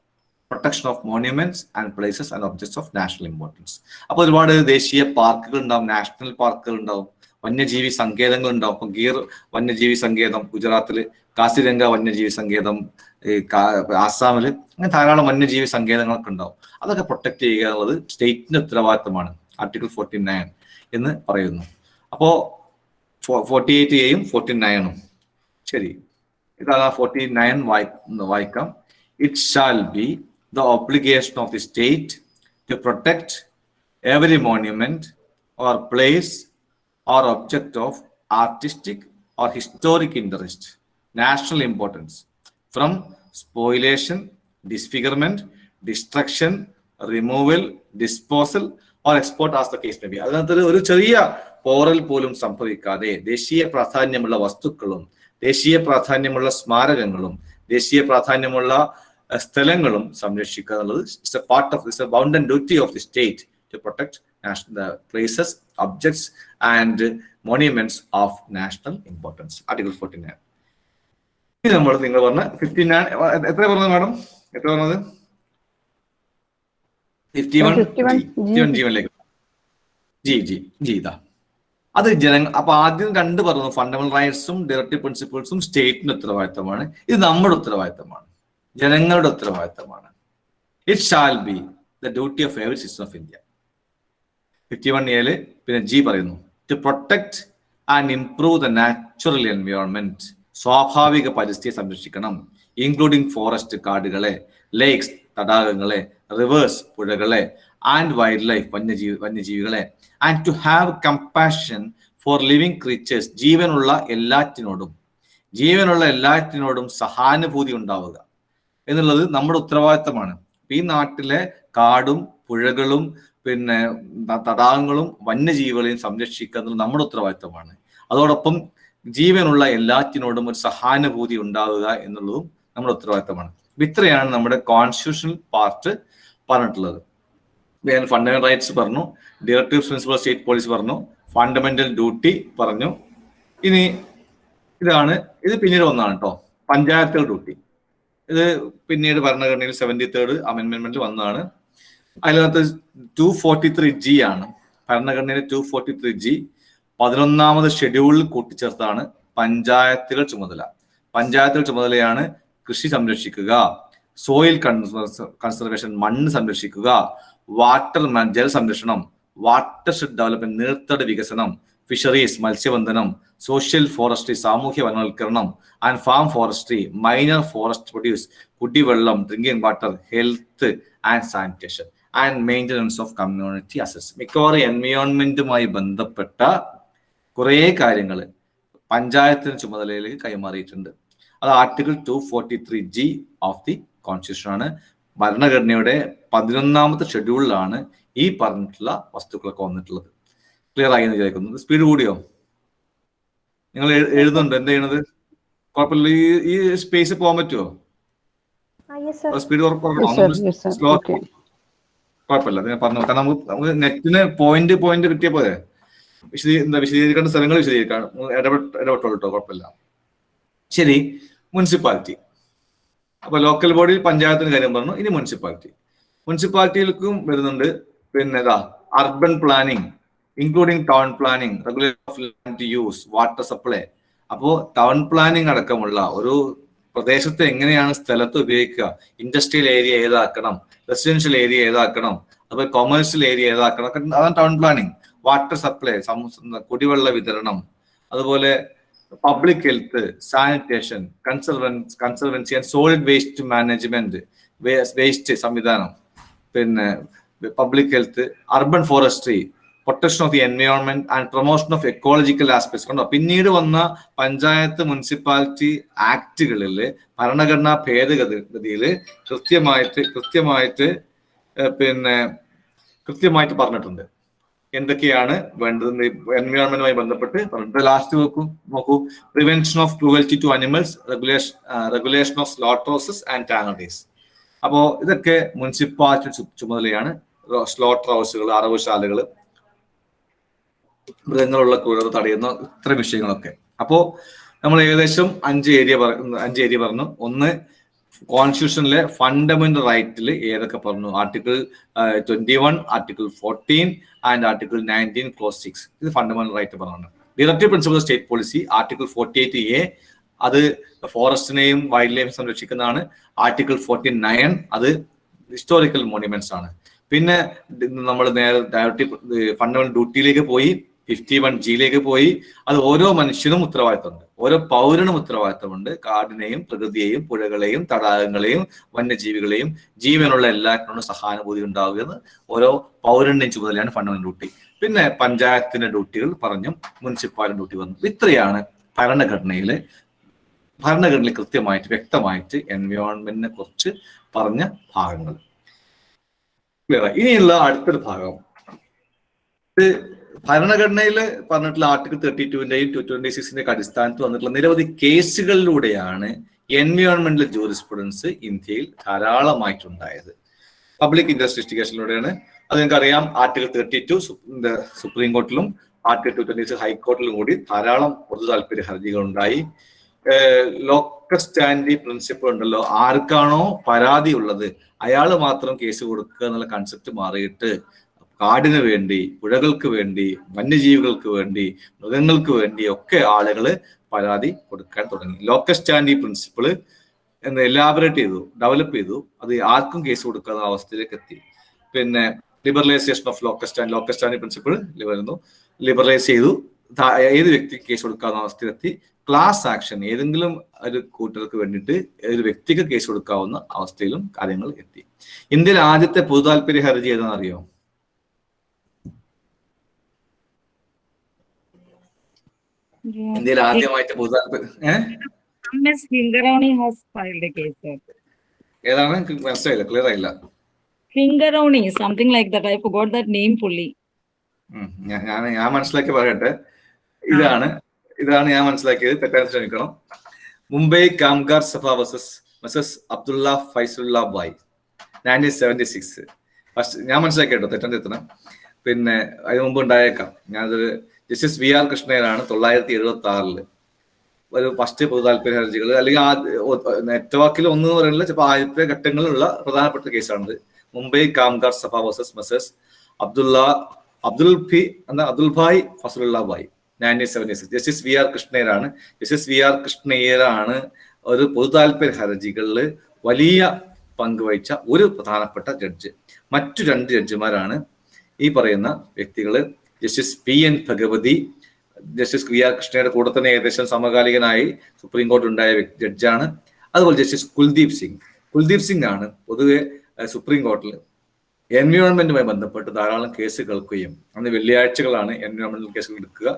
Protection of monuments and places and objects of national importance. അപ്പൊ ഒരുപാട് ദേശീയ പാർക്കുകൾ ഉണ്ടാവും, നാഷണൽ പാർക്കുകൾ ഉണ്ടാവും, വന്യജീവി സങ്കേതങ്ങൾ ഉണ്ടാവും. ഇപ്പൊ ഗീർ വന്യജീവി സങ്കേതം ഗുജറാത്തില്, കാസിരംഗ വന്യജീവി സങ്കേതം ആസാമില്, അങ്ങനെ ധാരാളം വന്യജീവി സങ്കേതങ്ങളൊക്കെ ഉണ്ടാവും. അതൊക്കെ പ്രൊട്ടക്ട് ചെയ്യുക എന്നുള്ളത് സ്റ്റേറ്റിന്റെ ഉത്തരവാദിത്തമാണ്. ആർട്ടിക്കിൾ 49 എന്ന് പറയുന്നു. അപ്പോ 48Aയും 49ഉം. ശരി, ഇതാണ് 49 വായിക്കാം. It shall be the obligation of the state to protect every monument or place or object of artistic or historic interest, national importance, from spoliation, disfigurement, destruction, removal, disposal or export as the case may be. അതിനകത്ത് ഒരു ചെറിയ പോറൽ പോലും സംഭവിക്കാതെ ദേശീയ പ്രാധാന്യമുള്ള വസ്തുക്കളും ദേശീയ പ്രാധാന്യമുള്ള സ്മാരകങ്ങളും ദേശീയ പ്രാധാന്യമുള്ള സ്ഥലങ്ങളും സംരക്ഷിക്കുക എന്നുള്ളത് it's a part of this bound and duty of the state to protect the places, objects and monuments of national importance. Article 49. ഇത് നമ്മൾ നിങ്ങൾ പറഞ്ഞ 59 എത്ര പറഞ്ഞത് മാഡം? എത്ര പറഞ്ഞത്? 51G ഇതാ. അത് അപ്പൊ ആദ്യം രണ്ട് പറഞ്ഞു, ഫണ്ടമെന്റൽ റൈറ്റ്സും ഡയറക്റ്റീവ് പ്രിൻസിപ്പിൾസും സ്റ്റേറ്റിന്റെ ഉത്തരവാദിത്തമാണ്. ഇത് നമ്മുടെ ഉത്തരവാദിത്തമാണ്, ജനങ്ങളുടെ ഉത്തരവാദിത്തമാണ്. It shall be the duty of every citizen of India. 51A പിന്നെ G പറയുന്നു, to protect and improve the natural environment. സ്വാഭാവിക പരിസ്ഥിതിയെ സംരക്ഷിക്കണം, ഇൻക്ലൂഡിംഗ് ഫോറസ്റ്റ് കാടുകളെ, ലേക്സ് തടാകങ്ങളെ, റിവേഴ്സ് പുഴകളെ, ആൻഡ് വൈൽഡ് ലൈഫ് വന്യജീവികളെ. And to have compassion for living creatures. ജീവനുള്ള എല്ലാറ്റിനോടും സഹാനുഭൂതി ഉണ്ടാവുക എന്നുള്ളത് നമ്മുടെ ഉത്തരവാദിത്തമാണ്. ഈ നാട്ടിലെ കാടും പുഴകളും പിന്നെ തടാകങ്ങളും വന്യജീവികളെയും സംരക്ഷിക്കുക എന്നുള്ളത് നമ്മുടെ ഉത്തരവാദിത്തമാണ്. അതോടൊപ്പം ജീവനുള്ള എല്ലാറ്റിനോടും ഒരു സഹാനുഭൂതി ഉണ്ടാവുക എന്നുള്ളതും നമ്മുടെ ഉത്തരവാദിത്തമാണ്. ഇത്രയാണ് നമ്മുടെ കോൺസ്റ്റിറ്റ്യൂഷണൽ പാർട്ട് പറഞ്ഞിട്ടുള്ളത്. ഫണ്ടമെന്റൽ റൈറ്റ്സ് പറഞ്ഞു, ഡയറക്റ്റീവ് പ്രിൻസിപ്പിൾ സ്റ്റേറ്റ് പോളിസി പറഞ്ഞു, ഫണ്ടമെന്റൽ ഡ്യൂട്ടി പറഞ്ഞു, ഇനി ഇത് പിന്നീട് ഒന്നാണ് കേട്ടോ, പഞ്ചായത്തുകൾ ഡ്യൂട്ടി. ഇത് പിന്നീട് ഭരണഘടനയിൽ 73rd അമെന്റ്മെന്റിൽ വന്നതാണ്. അതിനകത്ത് 243G ആണ്. ഭരണഘടനയിലെ 243G 11ാമത് ഷെഡ്യൂളിൽ കൂട്ടിച്ചേർത്താണ് പഞ്ചായത്തുകൾ ചുമതല. പഞ്ചായത്തുകൾ ചുമതലയാണ് കൃഷി സംരക്ഷിക്കുക, സോയിൽ കൺസർവേഷൻ മണ്ണ് സംരക്ഷിക്കുക, ജല സംരക്ഷണം, വാട്ടർ ഷെഡ് ഡെവലപ്മെന്റ് നീർത്തട വികസനം, ഫിഷറീസ് മത്സ്യബന്ധനം, സോഷ്യൽ ഫോറസ്ട്രി സാമൂഹ്യ വനവൽക്കരണം, and farm forestry, minor forest produce, കുടിവെള്ളം drinking water, health and sanitation and maintenance of community assets. മിക്കവാറും എൻവയോൺമെന്റുമായി ബന്ധപ്പെട്ട കുറേ കാര്യങ്ങൾ പഞ്ചായത്തിന് ചുമതലയിലേക്ക് കൈമാറിയിട്ടുണ്ട്. അത് article 243G of the constitution ആണ്. ഭരണഘടനയുടെ 11ാമത്തെ ഷെഡ്യൂളിലാണ് ഈ പറഞ്ഞിട്ടുള്ള വസ്തുക്കളൊക്കെ വന്നിട്ടുള്ളത്. ക്ലിയർ ആയി എന്ന് വിചാരിക്കുന്നു. സ്പീഡ് കൂടിയോ? നിങ്ങൾ എഴുതുന്നുണ്ട്? എന്ത് ചെയ്യണത്? കുഴപ്പമില്ല. ഈ സ്പേസ് പോകാൻ പറ്റുമോ? സ്പീഡ് സ്ലോ കുഴപ്പമില്ല. ഞാൻ പറഞ്ഞു, കാരണം നമുക്ക് നെറ്റിന് പോയിന്റ് കിട്ടിയ പോലെ വിശദീകരിക്കേണ്ട സ്ഥലങ്ങൾ വിശദീകരിക്കാൻ ഇടപെട്ടോളൂ കേട്ടോ, കുഴപ്പമില്ല. ശരി, മുനിസിപ്പാലിറ്റി. അപ്പൊ ലോക്കൽ ബോഡിയിൽ പഞ്ചായത്തിന് കാര്യം പറഞ്ഞു. ഇനി മുനിസിപ്പാലിറ്റിയിലേക്കും വരുന്നുണ്ട്. പിന്നെ urban planning including town planning, regulation of land use, water supply. അപ്പോൾ ടൗൺ പ്ലാനിങ് അടക്കമുള്ള ഒരു പ്രദേശത്തെ എങ്ങനെയാണ് സ്ഥലത്ത് ഉപയോഗിക്കുക, ഇൻഡസ്ട്രിയൽ ഏരിയ ഏതാക്കണം, റെസിഡൻഷ്യൽ ഏരിയ ഏതാക്കണം, അതുപോലെ കൊമേഴ്സ്യൽ ഏരിയ ഏതാക്കണം, അതാണ് ടൗൺ പ്ലാനിങ്. വാട്ടർ സപ്ലൈ, കുടിവെള്ള വിതരണം, അതുപോലെ public health, sanitation, conservancy and solid waste management, waste സംവിധാനം, പിന്നെ public health, urban forestry, protection of the environment and promotion of ecological aspects. കണ്ടോ, പിന്നീട് വന്ന പഞ്ചായത്ത് മുനിസിപ്പാലിറ്റി ആക്ടുകളിൽ ഭരണഘടനാ ഭേദഗതിയിൽ കൃത്യമായിട്ട് പറഞ്ഞിട്ടുണ്ട് എന്തൊക്കെയാണ് വേണ്ടത് എൻവയോൺമെന്റുമായി ബന്ധപ്പെട്ട് പറഞ്ഞിട്ട്. ലാസ്റ്റ് നോക്കൂ, prevention of cruelty to animals, regulation of slaughter houses and tanneries. അപ്പോ ഇതൊക്കെ മുനിസിപ്പാലിറ്റി ചുമതലയാണ്. സ്ലോട്ടർ ഹൗസുകൾ, അറവുശാലകൾ, മൃഗങ്ങളുള്ള ക്രൂരത തടയുന്ന ഇത്തരം വിഷയങ്ങളൊക്കെ. അപ്പോ നമ്മൾ ഏകദേശം 5 ഏരിയ പറഞ്ഞു. ഒന്ന്, കോൺസ്റ്റിറ്റ്യൂഷനിലെ ഫണ്ടമെന്റൽ റൈറ്റിൽ ഏതൊക്കെ പറഞ്ഞു? Article 21, article 14 and article 19 clause 6. ഇത് ഫണ്ടമെന്റൽ റൈറ്റ് പറഞ്ഞു. Directive principle state policy article 48A, അത് ഫോറസ്റ്റിനെയും വൈൽഡ് ലൈഫ് സംരക്ഷിക്കുന്നതാണ്. ആർട്ടിക്കിൾ 49 അത് ഹിസ്റ്റോറിക്കൽ മോണ്യുമെന്റ്സ് ആണ്. പിന്നെ നമ്മൾ നേരെ ഡയറക്റ്റീവ് ഫണ്ടമെന്റൽ ഡ്യൂട്ടിയിലേക്ക് പോയി, 51Gയിലേക്ക് പോയി. അത് ഓരോ മനുഷ്യനും ഉത്തരവാദിത്തമുണ്ട്, ഓരോ പൗരനും ഉത്തരവാദിത്തമുണ്ട്. കാടിനെയും പ്രകൃതിയെയും പുഴകളെയും തടാകങ്ങളെയും വന്യജീവികളെയും ജീവനുള്ള എല്ലാറ്റിനോടും സഹാനുഭൂതി ഉണ്ടാവുക എന്ന് ഓരോ പൗരന്റെയും ചുമതലയാണ് ഫണ്ടമെന്റൽ ഡ്യൂട്ടി. പിന്നെ പഞ്ചായത്തിന്റെ ഡ്യൂട്ടികൾ പറഞ്ഞു, മുനിസിപ്പാലിറ്റി ഡ്യൂട്ടി വന്നു. ഇത്രയാണ് ഭരണഘടനയിൽ കൃത്യമായിട്ട് വ്യക്തമായിട്ട് എൻവയോൺമെന്റിനെ കുറിച്ച് പറഞ്ഞ ഭാഗങ്ങൾ. ഇനിയുള്ള അടുത്തൊരു ഭാഗം, ഭരണഘടനയിൽ പറഞ്ഞിട്ടുള്ള ആർട്ടിക്കിൾ 32ന്റെയും 226ന്റെയും അടിസ്ഥാനത്തിൽ വന്നിട്ടുള്ള നിരവധി കേസുകളിലൂടെയാണ് എൻവയോൺമെന്റൽ ജൂറിസ്പ്രുഡൻസ് ഇന്ത്യയിൽ ധാരാളമായിട്ടുണ്ടായത്. Public interest ലിറ്റിഗേഷനിലൂടെയാണ്. അത് നിങ്ങൾക്കറിയാം, ആർട്ടിക്കിൾ 32 സുപ്രീം കോർട്ടിലും ആർട്ടിക്കിൾ 226 ഹൈക്കോർട്ടിലും കൂടി ധാരാളം പൊതു താല്പര്യ ഹർജികൾ ഉണ്ടായി. ലോക്കസ് സ്റ്റാൻഡി പ്രിൻസിപ്പിൾ ഉണ്ടല്ലോ, ആർക്കാണോ പരാതി ഉള്ളത് അയാൾ മാത്രം കേസ് കൊടുക്കുക എന്നുള്ള കൺസെപ്റ്റ് മാറിയിട്ട് കാടിന് വേണ്ടി, പുഴകൾക്ക് വേണ്ടി, വന്യജീവികൾക്ക് വേണ്ടി, മൃഗങ്ങൾക്ക് വേണ്ടി ഒക്കെ ആളുകൾ പരാതി കൊടുക്കാൻ തുടങ്ങി. ലോക്കസ് സ്റ്റാൻഡി പ്രിൻസിപ്പിൾ എന്ന് എലാബറേറ്റ് ചെയ്തു, ഡെവലപ്പ് ചെയ്തു. അത് ആർക്കും കേസ് കൊടുക്കാത്ത അവസ്ഥയിലേക്ക് എത്തി. പിന്നെ liberalisation of locus standi principle liberalise ചെയ്തു. ഏത് വ്യക്തിക്ക് കേസ് കൊടുക്കാവുന്ന അവസ്ഥയിലെത്തി. ക്ലാസ് ആക്ഷൻ, ഏതെങ്കിലും ഒരു കൂട്ടർക്ക് വേണ്ടിയിട്ട് ഒരു വ്യക്തിക്ക് കേസ് കൊടുക്കാവുന്ന അവസ്ഥയിലും കാര്യങ്ങൾ എത്തി. ഇന്ത്യയിൽ ആദ്യത്തെ പൊതു താല്പര്യ ഹർജി ഏതാണെന്ന് അറിയോ? ഇന്ത്യയിൽ ആദ്യമായിട്ട് പൊതു താല്പര്യം ഏതാണ്? മനസ്സിലായില്ല, ക്ലിയർ ആയില്ല.
Fingaroni, something like that. I forgot that name fully.
ഞാൻ മനസ്സിലാക്കി പറയട്ടെ. ഇതാണ് ഞാൻ മനസ്സിലാക്കിയത്. തെറ്റാൻ ശ്രമിക്കണം. Mumbai Kamgar Sabha versus Abdulla ഫൈസുല്ല bye 1976. First ഞാൻ മനസ്സിലാക്കി കേട്ടോ, തെറ്റാൻ തെറ്റണം. പിന്നെ അതിന് മുമ്പ് ഉണ്ടായേക്കാം, ഞാനത് ജസ്റ്റിസ് വി ആർ കൃഷ്ണയ്യരാണ് 1976 ഒരു ഫസ്റ്റ് പൊതു താല്പര്യ ഹർജികൾ, അല്ലെങ്കിൽ നെറ്റ്വാക്കിൽ ഒന്ന് പറയുന്നത് ചിലപ്പോൾ ആദ്യത്തെ ഘട്ടങ്ങളിലുള്ള പ്രധാനപ്പെട്ട കേസാണിത്. Mumbai Kamgar Sabha versus Messrs Abdul Bhai Fazalulla Bhai 1976. Justice V R കൃഷ്ണയ്യരാണ്. ജസ്റ്റിസ് വി ആർ കൃഷ്ണയ്യരാണ് ഒരു പൊതു താല്പര്യ ഹർജികളിൽ വലിയ പങ്കുവഹിച്ച ഒരു പ്രധാനപ്പെട്ട ജഡ്ജ്. മറ്റു 2 ജഡ്ജിമാരാണ് ഈ പറയുന്ന വ്യക്തികൾ. Justice P N Bhagwati, justice V R കൃഷ്ണയുടെ കൂടെ തന്നെ ഏകദേശം സമകാലികനായി സുപ്രീം കോടതി ഉണ്ടായ ജഡ്ജാണ്. അതുപോലെ ജസ്റ്റിസ് കുൽദീപ് സിംഗ് ആണ് പൊതുവെ സുപ്രീം കോടതിയിൽ എൻവയോൺമെന്റുമായി ബന്ധപ്പെട്ട് ധാരാളം കേസ് കേൾക്കുകയും അന്ന് വെള്ളിയാഴ്ചകളാണ് എൻവയോൺമെന്റൽ കേസുകൾ എടുക്കുക.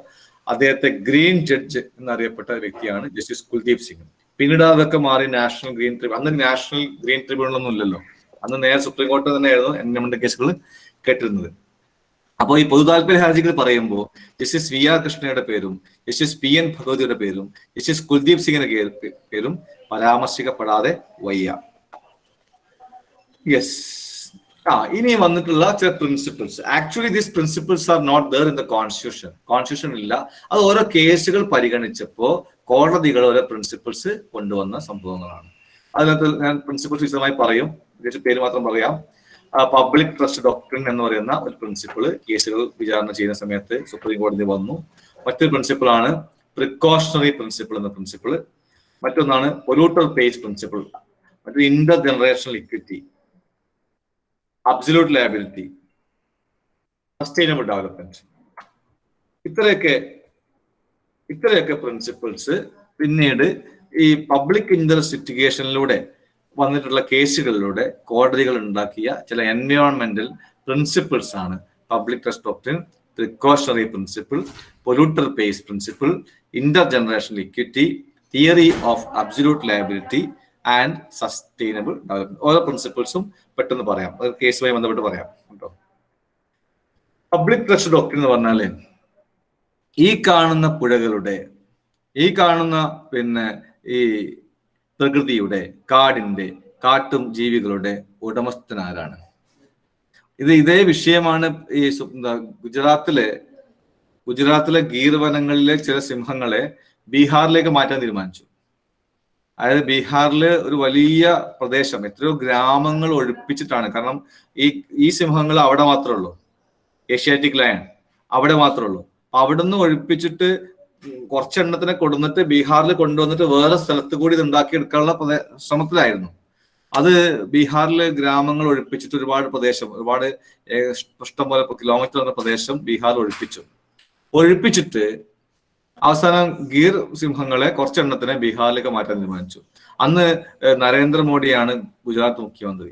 അദ്ദേഹത്തെ ഗ്രീൻ ജഡ്ജ് എന്നറിയപ്പെട്ട വ്യക്തിയാണ് ജസ്റ്റിസ് കുൽദീപ് സിംഗ്. പിന്നീട് അതൊക്കെ മാറി നാഷണൽ ഗ്രീൻ ട്രിബ്യൂണൽ. അന്ന് നാഷണൽ ഗ്രീൻ ട്രിബ്യൂണൽ ഒന്നും ഇല്ലല്ലോ, അന്ന് നേരെ സുപ്രീം കോടതി തന്നെയായിരുന്നു എൻവയോൺമെന്റൽ കേസുകൾ കേട്ടിരുന്നത്. അപ്പോൾ ഈ പൊതു താല്പര്യ ഹർജികൾ പറയുമ്പോൾ ജസ്റ്റിസ് വി ആർ കൃഷ്ണയുടെ പേരും ജസ്റ്റിസ് പി എൻ ഭഗവതിയുടെ പേരും ജസ്റ്റിസ് കുൽദീപ് സിംഗിന്റെ പേരും പരാമർശിക്കപ്പെടാതെ വയ്യ. യെസ്. ഇനി വന്നിട്ടുള്ള ചില principles. Actually these principles are not there in the constitution ഇല്ല. അത് ഓരോ കേസുകൾ പരിഗണിച്ചപ്പോൾ കോടതികൾ ഓരോ പ്രിൻസിപ്പിൾസ് കൊണ്ടുവന്ന സംഭവങ്ങളാണ്. അതിനകത്ത് ഞാൻ പ്രിൻസിപ്പിൾസ് വിശദമായി പറയും, പേര് മാത്രം പറയാം. പബ്ലിക് ട്രസ്റ്റ് ഡോക്ട്രിൻ എന്ന് പറയുന്ന ഒരു പ്രിൻസിപ്പിൾ കേസുകൾ വിചാരണ ചെയ്യുന്ന സമയത്ത് സുപ്രീം കോടതി വന്നു. മറ്റൊരു പ്രിൻസിപ്പിളാണ് പ്രിക്കോഷണറി പ്രിൻസിപ്പിൾ എന്ന പ്രിൻസിപ്പിൾ. മറ്റൊന്നാണ് പൊല്യൂട്ടർ പേസ് പ്രിൻസിപ്പിൾ. മറ്റൊരു Inter generational equity, absolute liability, sustainable development. ഇത്രയൊക്കെ പ്രിൻസിപ്പിൾസ് പിന്നീട് ഈ പബ്ലിക് ഇൻട്രസ്റ്റ് ലിറ്റിഗേഷനിലൂടെ വന്നിട്ടുള്ള കേസുകളിലൂടെ കോടതികൾ ഉണ്ടാക്കിയ ചില എൻവയോൺമെന്റൽ പ്രിൻസിപ്പിൾസ് ആണ് public trust doctrine, precautionary principle, polluter pays principle, Inter generational equity, theory of absolute liability and sustainable development. ഓരോ പ്രിൻസിപ്പിൾസും പെട്ടെന്ന് പറയാം, ഒരു കേസുമായി ബന്ധപ്പെട്ട് പറയാം കേട്ടോ. പബ്ലിക് ട്രസ്റ്റ് ഡോക്ട്രിൻ എന്ന് പറഞ്ഞാല് ഈ കാണുന്ന പുഴകളുടെ, ഈ കാണുന്ന ഈ പ്രകൃതിയുടെ, കാടിന്റെ, കാട്ടും ജീവികളുടെ ഉടമസ്ഥനാരാണ്? ഇതേ വിഷയമാണ് ഈ ഗുജറാത്തിലെ ഗീർ വനങ്ങളിലെ ചില സിംഹങ്ങളെ ബീഹാറിലേക്ക് മാറ്റാൻ തീരുമാനിച്ചു. അതായത് ബീഹാറില് ഒരു വലിയ പ്രദേശം, എത്രയോ ഗ്രാമങ്ങൾ ഒഴിപ്പിച്ചിട്ടാണ്. കാരണം ഈ സിംഹങ്ങൾ അവിടെ മാത്രമേ ഉള്ളൂ, ഏഷ്യാറ്റിക് ലയൺ അവിടെ മാത്രമേ ഉള്ളൂ. അവിടുന്ന് ഒഴിപ്പിച്ചിട്ട് കുറച്ചെണ്ണത്തിനെ കൊടുന്നിട്ട് ബീഹാറിൽ കൊണ്ടുവന്നിട്ട് വേറെ സ്ഥലത്ത് കൂടി ഇത് ഉണ്ടാക്കിയെടുക്കാനുള്ള ശ്രമത്തിലായിരുന്നു. അത് ബീഹാറിലെ ഗ്രാമങ്ങൾ ഒഴിപ്പിച്ചിട്ട് ഒരുപാട് ഇഷ്ടംപോലെ കിലോമീറ്റർ എന്ന പ്രദേശം ബീഹാർ ഒഴിപ്പിച്ചിട്ട് അവസാനം ഗീർ സിംഹങ്ങളെ കുറച്ചെണ്ണത്തിനെ ബീഹാറിലേക്ക് മാറ്റാൻ തീരുമാനിച്ചു. അന്ന് നരേന്ദ്രമോദിയാണ് ഗുജറാത്ത് മുഖ്യമന്ത്രി.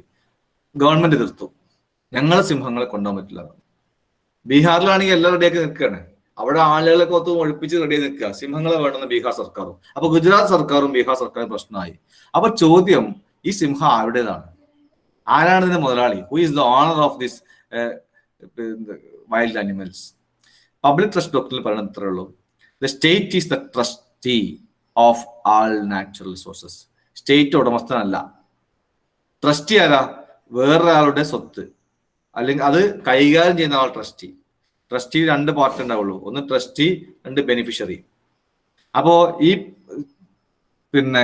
ഗവൺമെന്റ് എതിർത്തു, ഞങ്ങളെ സിംഹങ്ങളെ കൊണ്ടുപോകാൻ പറ്റില്ല. ബീഹാറിലാണെങ്കിൽ എല്ലാം റെഡിയാക്കി നിൽക്കുകയാണ്, അവിടെ ആളുകളൊക്കെ ഒത്ത് ഒഴിപ്പിച്ച് റെഡിയായി നിൽക്കുക, സിംഹങ്ങളെ വേണമെന്ന് ബീഹാർ സർക്കാരും. അപ്പൊ ഗുജറാത്ത് സർക്കാരും ബീഹാർ സർക്കാരും പ്രശ്നമായി. അപ്പൊ ചോദ്യം, ഈ സിംഹം ആരുടേതാണ്? ആരാണ് ഇതിന്റെ മുതലാളി? Who is the owner of this wild animals? Public trust ഡോക്ടറിൽ പറയുന്നത് ഇത്രേ ഉള്ളൂ, the state is the trustee of all natural resources. State ഉടമസ്ഥനല്ല. ട്രസ്റ്റി ആരാ? വേറൊരാളുടെ സ്വത്ത്, അല്ലെങ്കിൽ അത് കൈകാര്യം ചെയ്യുന്ന ആൾ ട്രസ്റ്റി. ട്രസ്റ്റി 2 പാർട്ട് ഉണ്ടാവുള്ളൂ, ഒന്ന് ട്രസ്റ്റി, 2 ബെനിഫിഷ്യറി. അപ്പോ ഈ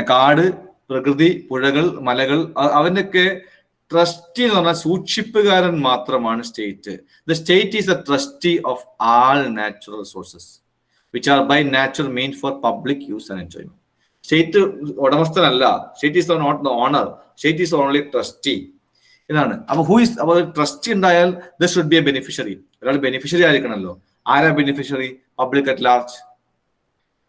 കാട്, പ്രകൃതി, പുഴകൾ, മലകൾ, അവൻ്റെയൊക്കെ ട്രസ്റ്റി എന്ന് പറഞ്ഞാൽ സൂക്ഷിപ്പുകാരൻ മാത്രമാണ് state. The state is the trustee of all natural resources which are by nature meant for public use and enjoyment. State ഉടമസ്ഥനല്ല, state is not the owner, state is only trustee എന്നാണ്. അപ്പൊ അപ്പൊ ട്രസ്റ്റി ഉണ്ടായാൽ there should be a beneficiary. ഒരാൾ ബെനിഫിഷ്യറി ആയിരിക്കണമല്ലോ. ആരാ ബെനിഫിഷ്യറി? Public at large.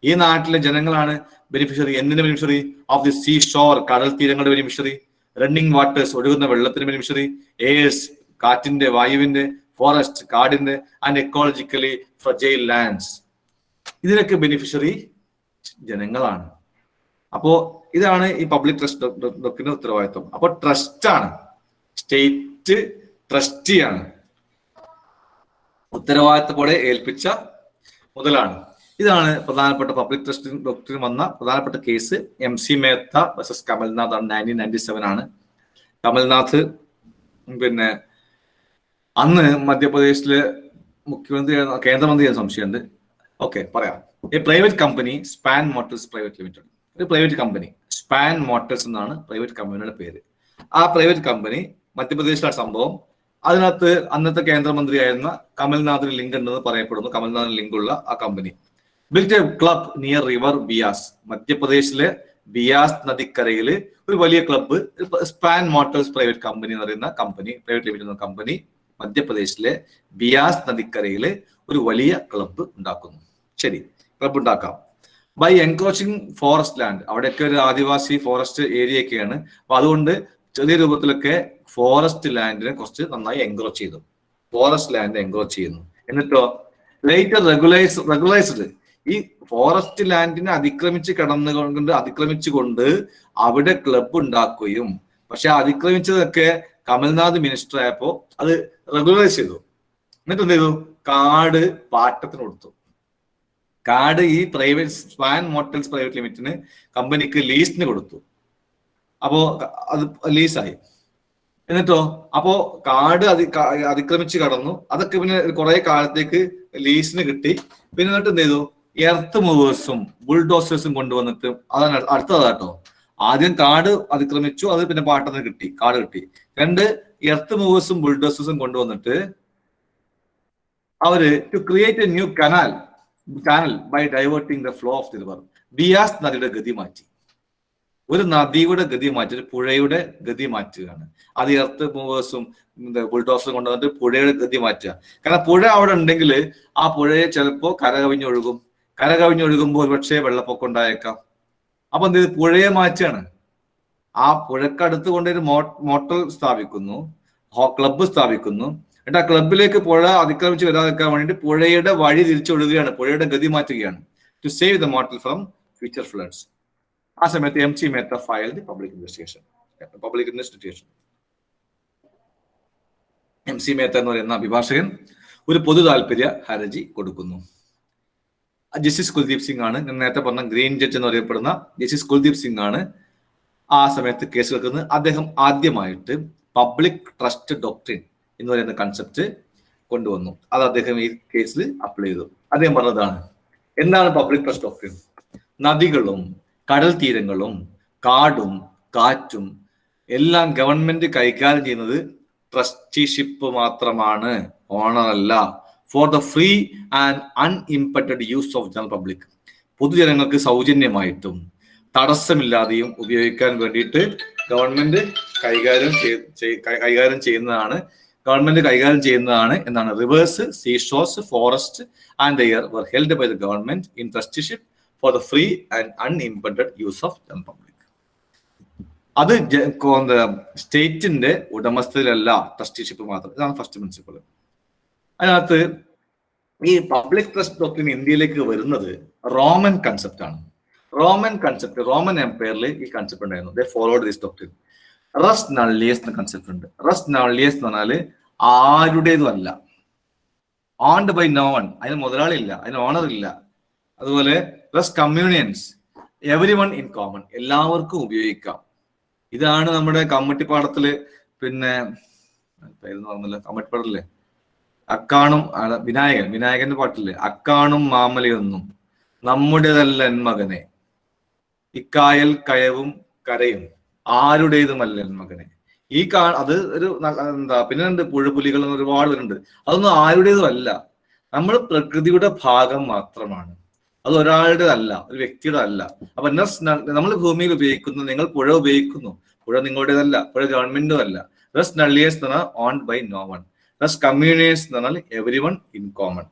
ഈ നാട്ടിലെ ജനങ്ങളാണ് ബെനിഫിഷ്യറി. എന്തിന്റെ beneficiary? Of the sea shore, കടൽ തീരങ്ങളുടെ ബെനിഫിഷ്യറി. റണ്ണിങ് വാട്ടേഴ്സ്, ഒഴുകുന്ന വെള്ളത്തിന് ബെനിഫിഷ്യറി. എയർസ്, കാറ്റിന്റെ, വായുവിന്റെ. ഫോറസ്റ്റ്, കാടിന്റെ. ആൻഡ് എക്കോളജിക്കലി ഫ്രജൈൽ ലാൻഡ്സ്, ഇതിനൊക്കെ ബെനിഫിഷ്യറി ജനങ്ങളാണ്. അപ്പോ ഇതാണ് ഈ പബ്ലിക് ട്രസ്റ്റ് ഡോക്ടറിന്റെ ഉത്തരവാദിത്വം. അപ്പൊ ട്രസ്റ്റാണ്, സ്റ്റേറ്റ് ട്രസ്റ്റിയാണ്, ഉത്തരവാദിത്തത്തോടെ ഏൽപ്പിച്ച മുതലാണ്. ഇതാണ് പ്രധാനപ്പെട്ട പബ്ലിക് ട്രസ്റ്റ് ഡോക്ടറിന് വന്ന പ്രധാനപ്പെട്ട case. MC Mehta versus Kamal Nath ആണ്. 1997 ആണ്. കമൽനാഥ് അന്ന് മധ്യപ്രദേശിലെ മുഖ്യമന്ത്രി, കേന്ദ്രമന്ത്രിയായ സംശയമുണ്ട്. ഓക്കെ പറയാം. A private company span Motors private limited. ഒരു പ്രൈവറ്റ് കമ്പനി സ്പാൻ മോട്ടോഴ്സ് എന്നാണ് പ്രൈവറ്റ് കമ്പനിയുടെ പേര്. ആ പ്രൈവറ്റ് കമ്പനി മധ്യപ്രദേശിലാണ് സംഭവം. അതിനകത്ത് അന്നത്തെ കേന്ദ്രമന്ത്രിയായിരുന്ന കമൽനാഥിന് ലിങ്ക് ഉണ്ടെന്ന് പറയപ്പെടുന്നു. കമൽനാഥിന് ലിങ്ക് ഉള്ള ആ company built A club near river Beas. മധ്യപ്രദേശിലെ ബിയാസ് നദിക്കരയിൽ ഒരു വലിയ club, span Motors private company എന്ന് പറയുന്ന കമ്പനി, പ്രൈവറ്റ് ലിമിറ്റഡ് എന്ന കമ്പനി മധ്യപ്രദേശിലെ ബിയാസ് നദിക്കരയിൽ ഒരു വലിയ ക്ലബ്ബ് ഉണ്ടാക്കുന്നു. ശരി, ക്ലബ്ബ് ഉണ്ടാക്കാം. By encroaching forest land. അവിടെയൊക്കെ ഒരു ആദിവാസി ഫോറസ്റ്റ് ഏരിയ ഒക്കെയാണ്. അപ്പൊ അതുകൊണ്ട് ചെറിയ രൂപത്തിലൊക്കെ ഫോറസ്റ്റ് ലാൻഡിനെ കുറച്ച് നന്നായി എൻക്രോച്ച് ചെയ്തു. ഫോറസ്റ്റ് ലാൻഡ് എൻക്രോച്ച് ചെയ്യുന്നു. എന്നിട്ടോ ലേറ്റർ റെഗുലൈസ്ഡ്. ഈ ഫോറസ്റ്റ് ലാൻഡിനെ അതിക്രമിച്ചുകൊണ്ട് അവിടെ ക്ലബ്ബ് ഉണ്ടാക്കുകയും, പക്ഷെ അതിക്രമിച്ചതൊക്കെ കമൽനാഥ് മിനിസ്റ്റർ ആയപ്പോ അത് റെഗുലറൈസ് ചെയ്തു. എന്നിട്ട് എന്ത് ചെയ്തു? കാട് പാട്ടത്തിന് കൊടുത്തു. കാട് ഈ പ്രൈവറ്റ് സ്പാൻ മോട്ടോഴ്സ് പ്രൈവറ്റ് ലിമിറ്റഡിന് കമ്പനിക്ക് ലീസിന് കൊടുത്തു. അപ്പോ അത് ലീസായി. എന്നിട്ടോ അപ്പോ കാട് അതിക്രമിച്ച് കടന്നു. അതൊക്കെ പിന്നെ കുറെ കാലത്തേക്ക് ലീസിന് കിട്ടി. പിന്നെ എന്നിട്ട് എന്ത് ചെയ്തു? എർത്ത് മൂവേഴ്സും ബുൾഡോസേഴ്സും കൊണ്ടുവന്നിട്ട്, അതാണ് അടുത്തതാട്ടോ. ആദ്യം കാട് അതിക്രമിച്ചു, അത് പിന്നെ പാട്ടത്തിന് കിട്ടി, കാട് കിട്ടി. 2 എർത്ത് മൂവേഴ്സും ബുൾഡോസേഴ്സും കൊണ്ടുവന്നിട്ട് അവര് to create a new canal by diverting the flow of the river. Beas നദിയുടെ ഗതി മാറ്റി. ഒരു നദിയുടെ ഗതി മാറ്റി, ഒരു പുഴയുടെ ഗതി മാറ്റുകയാണ്. അത് എർത്ത് മൂവേഴ്സും ബുൾഡോസറും കൊണ്ടുവന്നിട്ട് പുഴയുടെ ഗതി മാറ്റുക. കാരണം പുഴ അവിടെ ഉണ്ടെങ്കിൽ ആ പുഴയെ ചിലപ്പോ കരകവിഞ്ഞൊഴുകും. കരകവിഞ്ഞൊഴുകുമ്പോൾ ഒരുപക്ഷെ വെള്ളപ്പൊക്കം ഉണ്ടായേക്കാം. അപ്പൊ എന്ത് ചെയ്ത്? പുഴയെ മാറ്റുകയാണ്. ആ പുഴക്കടുത്ത് കൊണ്ടൊരു മോട്ടോർ സ്ഥാപിക്കുന്നു, ക്ലബ്ബ് സ്ഥാപിക്കുന്നു. എന്നിട്ട് ആ ക്ലബിലേക്ക് പുഴ അതിക്രമിച്ച് വരാതിരിക്കാൻ വേണ്ടിയിട്ട് പുഴയുടെ വഴി തിരിച്ചൊഴുകുകയാണ്, പുഴയുടെ ഗതി മാറ്റുകയാണ്. To save the motel from future floods. ആ സമയത്ത് MC Mehta filed public investigation. MC Mehta എന്ന് പറയുന്ന അഭിഭാഷകൻ ഒരു പൊതു താല്പര്യ ഹർജി കൊടുക്കുന്നു. ജസ്റ്റിസ് കുൽദീപ് സിംഗ് ആണ്, ഞാൻ നേരത്തെ പറഞ്ഞ ഗ്രീൻ ജഡ്ജ് എന്ന് പറയപ്പെടുന്ന ജസ്റ്റിസ് കുൽദീപ് സിംഗ് ആണ് ആ സമയത്ത് കേസ് എടുക്കുന്നത്. അദ്ദേഹം ആദ്യമായിട്ട് പബ്ലിക് ട്രസ്റ്റ് ഡോക്ട്രിൻ എന്ന് പറയുന്ന കൺസെപ്റ്റ് കൊണ്ടുവന്നു. അത് അദ്ദേഹം ഈ കേസിൽ അപ്ലൈ ചെയ്തു. അദ്ദേഹം പറഞ്ഞതാണ്, എന്താണ് പബ്ലിക് ട്രസ്റ്റ് ഡോക്ട്രിൻ? നദികളും കടൽ തീരങ്ങളും കാടും കാറ്റും എല്ലാം ഗവൺമെന്റ് കൈകാര്യം ചെയ്യുന്നത് ട്രസ്റ്റിഷിപ്പ് മാത്രമാണ്, ഓണർ അല്ല. For the free and unimpeded use of general public. പൊതുജനങ്ങൾക്ക് സൗജന്യമായിട്ടും തടസ്സമില്ലാതെയും ഉപയോഗിക്കാൻ വേണ്ടിയിട്ട് ഗവൺമെന്റ് കൈകാര്യം ചെയ്യുന്നതാണ് എന്നാണ്. Rivers, seashores, forest and air were held by the government in trusteeship for the free and unimpeded use of general public. അത് സ്റ്റേറ്റിന്റെ ഉടമസ്ഥയിലല്ല, ട്രസ്റ്റിഷിപ്പ് മാത്രം. ഇതാണ് ഫസ്റ്റ് പ്രിൻസിപ്പിൾ. അതിനകത്ത് ഈ പബ്ലിക് ട്രസ്റ്റ് ഡോക്ട്രിൻ ഇന്ത്യയിലേക്ക് വരുന്നത് റോമൻ കൺസെപ്റ്റ് ആണ്. റോമൻ എംപയറിൽ ഈ കൺസെപ്റ്റ് ഉണ്ടായിരുന്നു. ദേ followed this doctrine. Rus nullius എന്ന കൺസെപ്റ്റ് ഉണ്ട്. റസ് നള്ളിയസ് എന്ന് പറഞ്ഞാല് ആരുടേതും അല്ല, ഓൺഡ് ബൈ നോ വൺ. അതിന് മുതലാളി ഇല്ല, അതിന് ഓണർ ഇല്ല. അതുപോലെ റസ് കമ്മ്യൂണിയൻസ്, എവരി വൺ ഇൻ കോമൺ, എല്ലാവർക്കും ഉപയോഗിക്കാം. ഇതാണ് നമ്മുടെ കമ്മട്ടിപ്പാടത്തില്, പിന്നെ പറഞ്ഞല്ലോ കമ്മട്ടിപ്പാടത്തില്ലേ, അക്കാണും വിനായകന്റെ പാട്ടില്ലേ, അക്കാണും മാമലയൊന്നും നമ്മുടേതല്ല എൻ മകനെ, ഇക്കായൽ കയവും കരയും ആരുടേതുമല്ല എൻ മകനെ. അത് ഒരു എന്താ, പിന്നെ പുഴപുലികൾ ഒരുപാട് പേരുണ്ട്. അതൊന്നും ആരുടേതും അല്ല, നമ്മൾ പ്രകൃതിയുടെ ഭാഗം മാത്രമാണ്. അത് ഒരാളുടെ അല്ല, ഒരു വ്യക്തിയുടെ അല്ല. അപ്പൊ നമ്മൾ ഭൂമിയിൽ ഉപയോഗിക്കുന്നു, നിങ്ങൾ പുഴ ഉപയോഗിക്കുന്നു, പുഴ നിങ്ങളുടേതല്ല, പുഴ ഗവൺമെന്റും അല്ല. റസ് നള്ളിയേഴ്സ് എന്ന് പറഞ്ഞാൽ owned by no one. Res communes എന്ന് പറഞ്ഞാൽ everyone in common.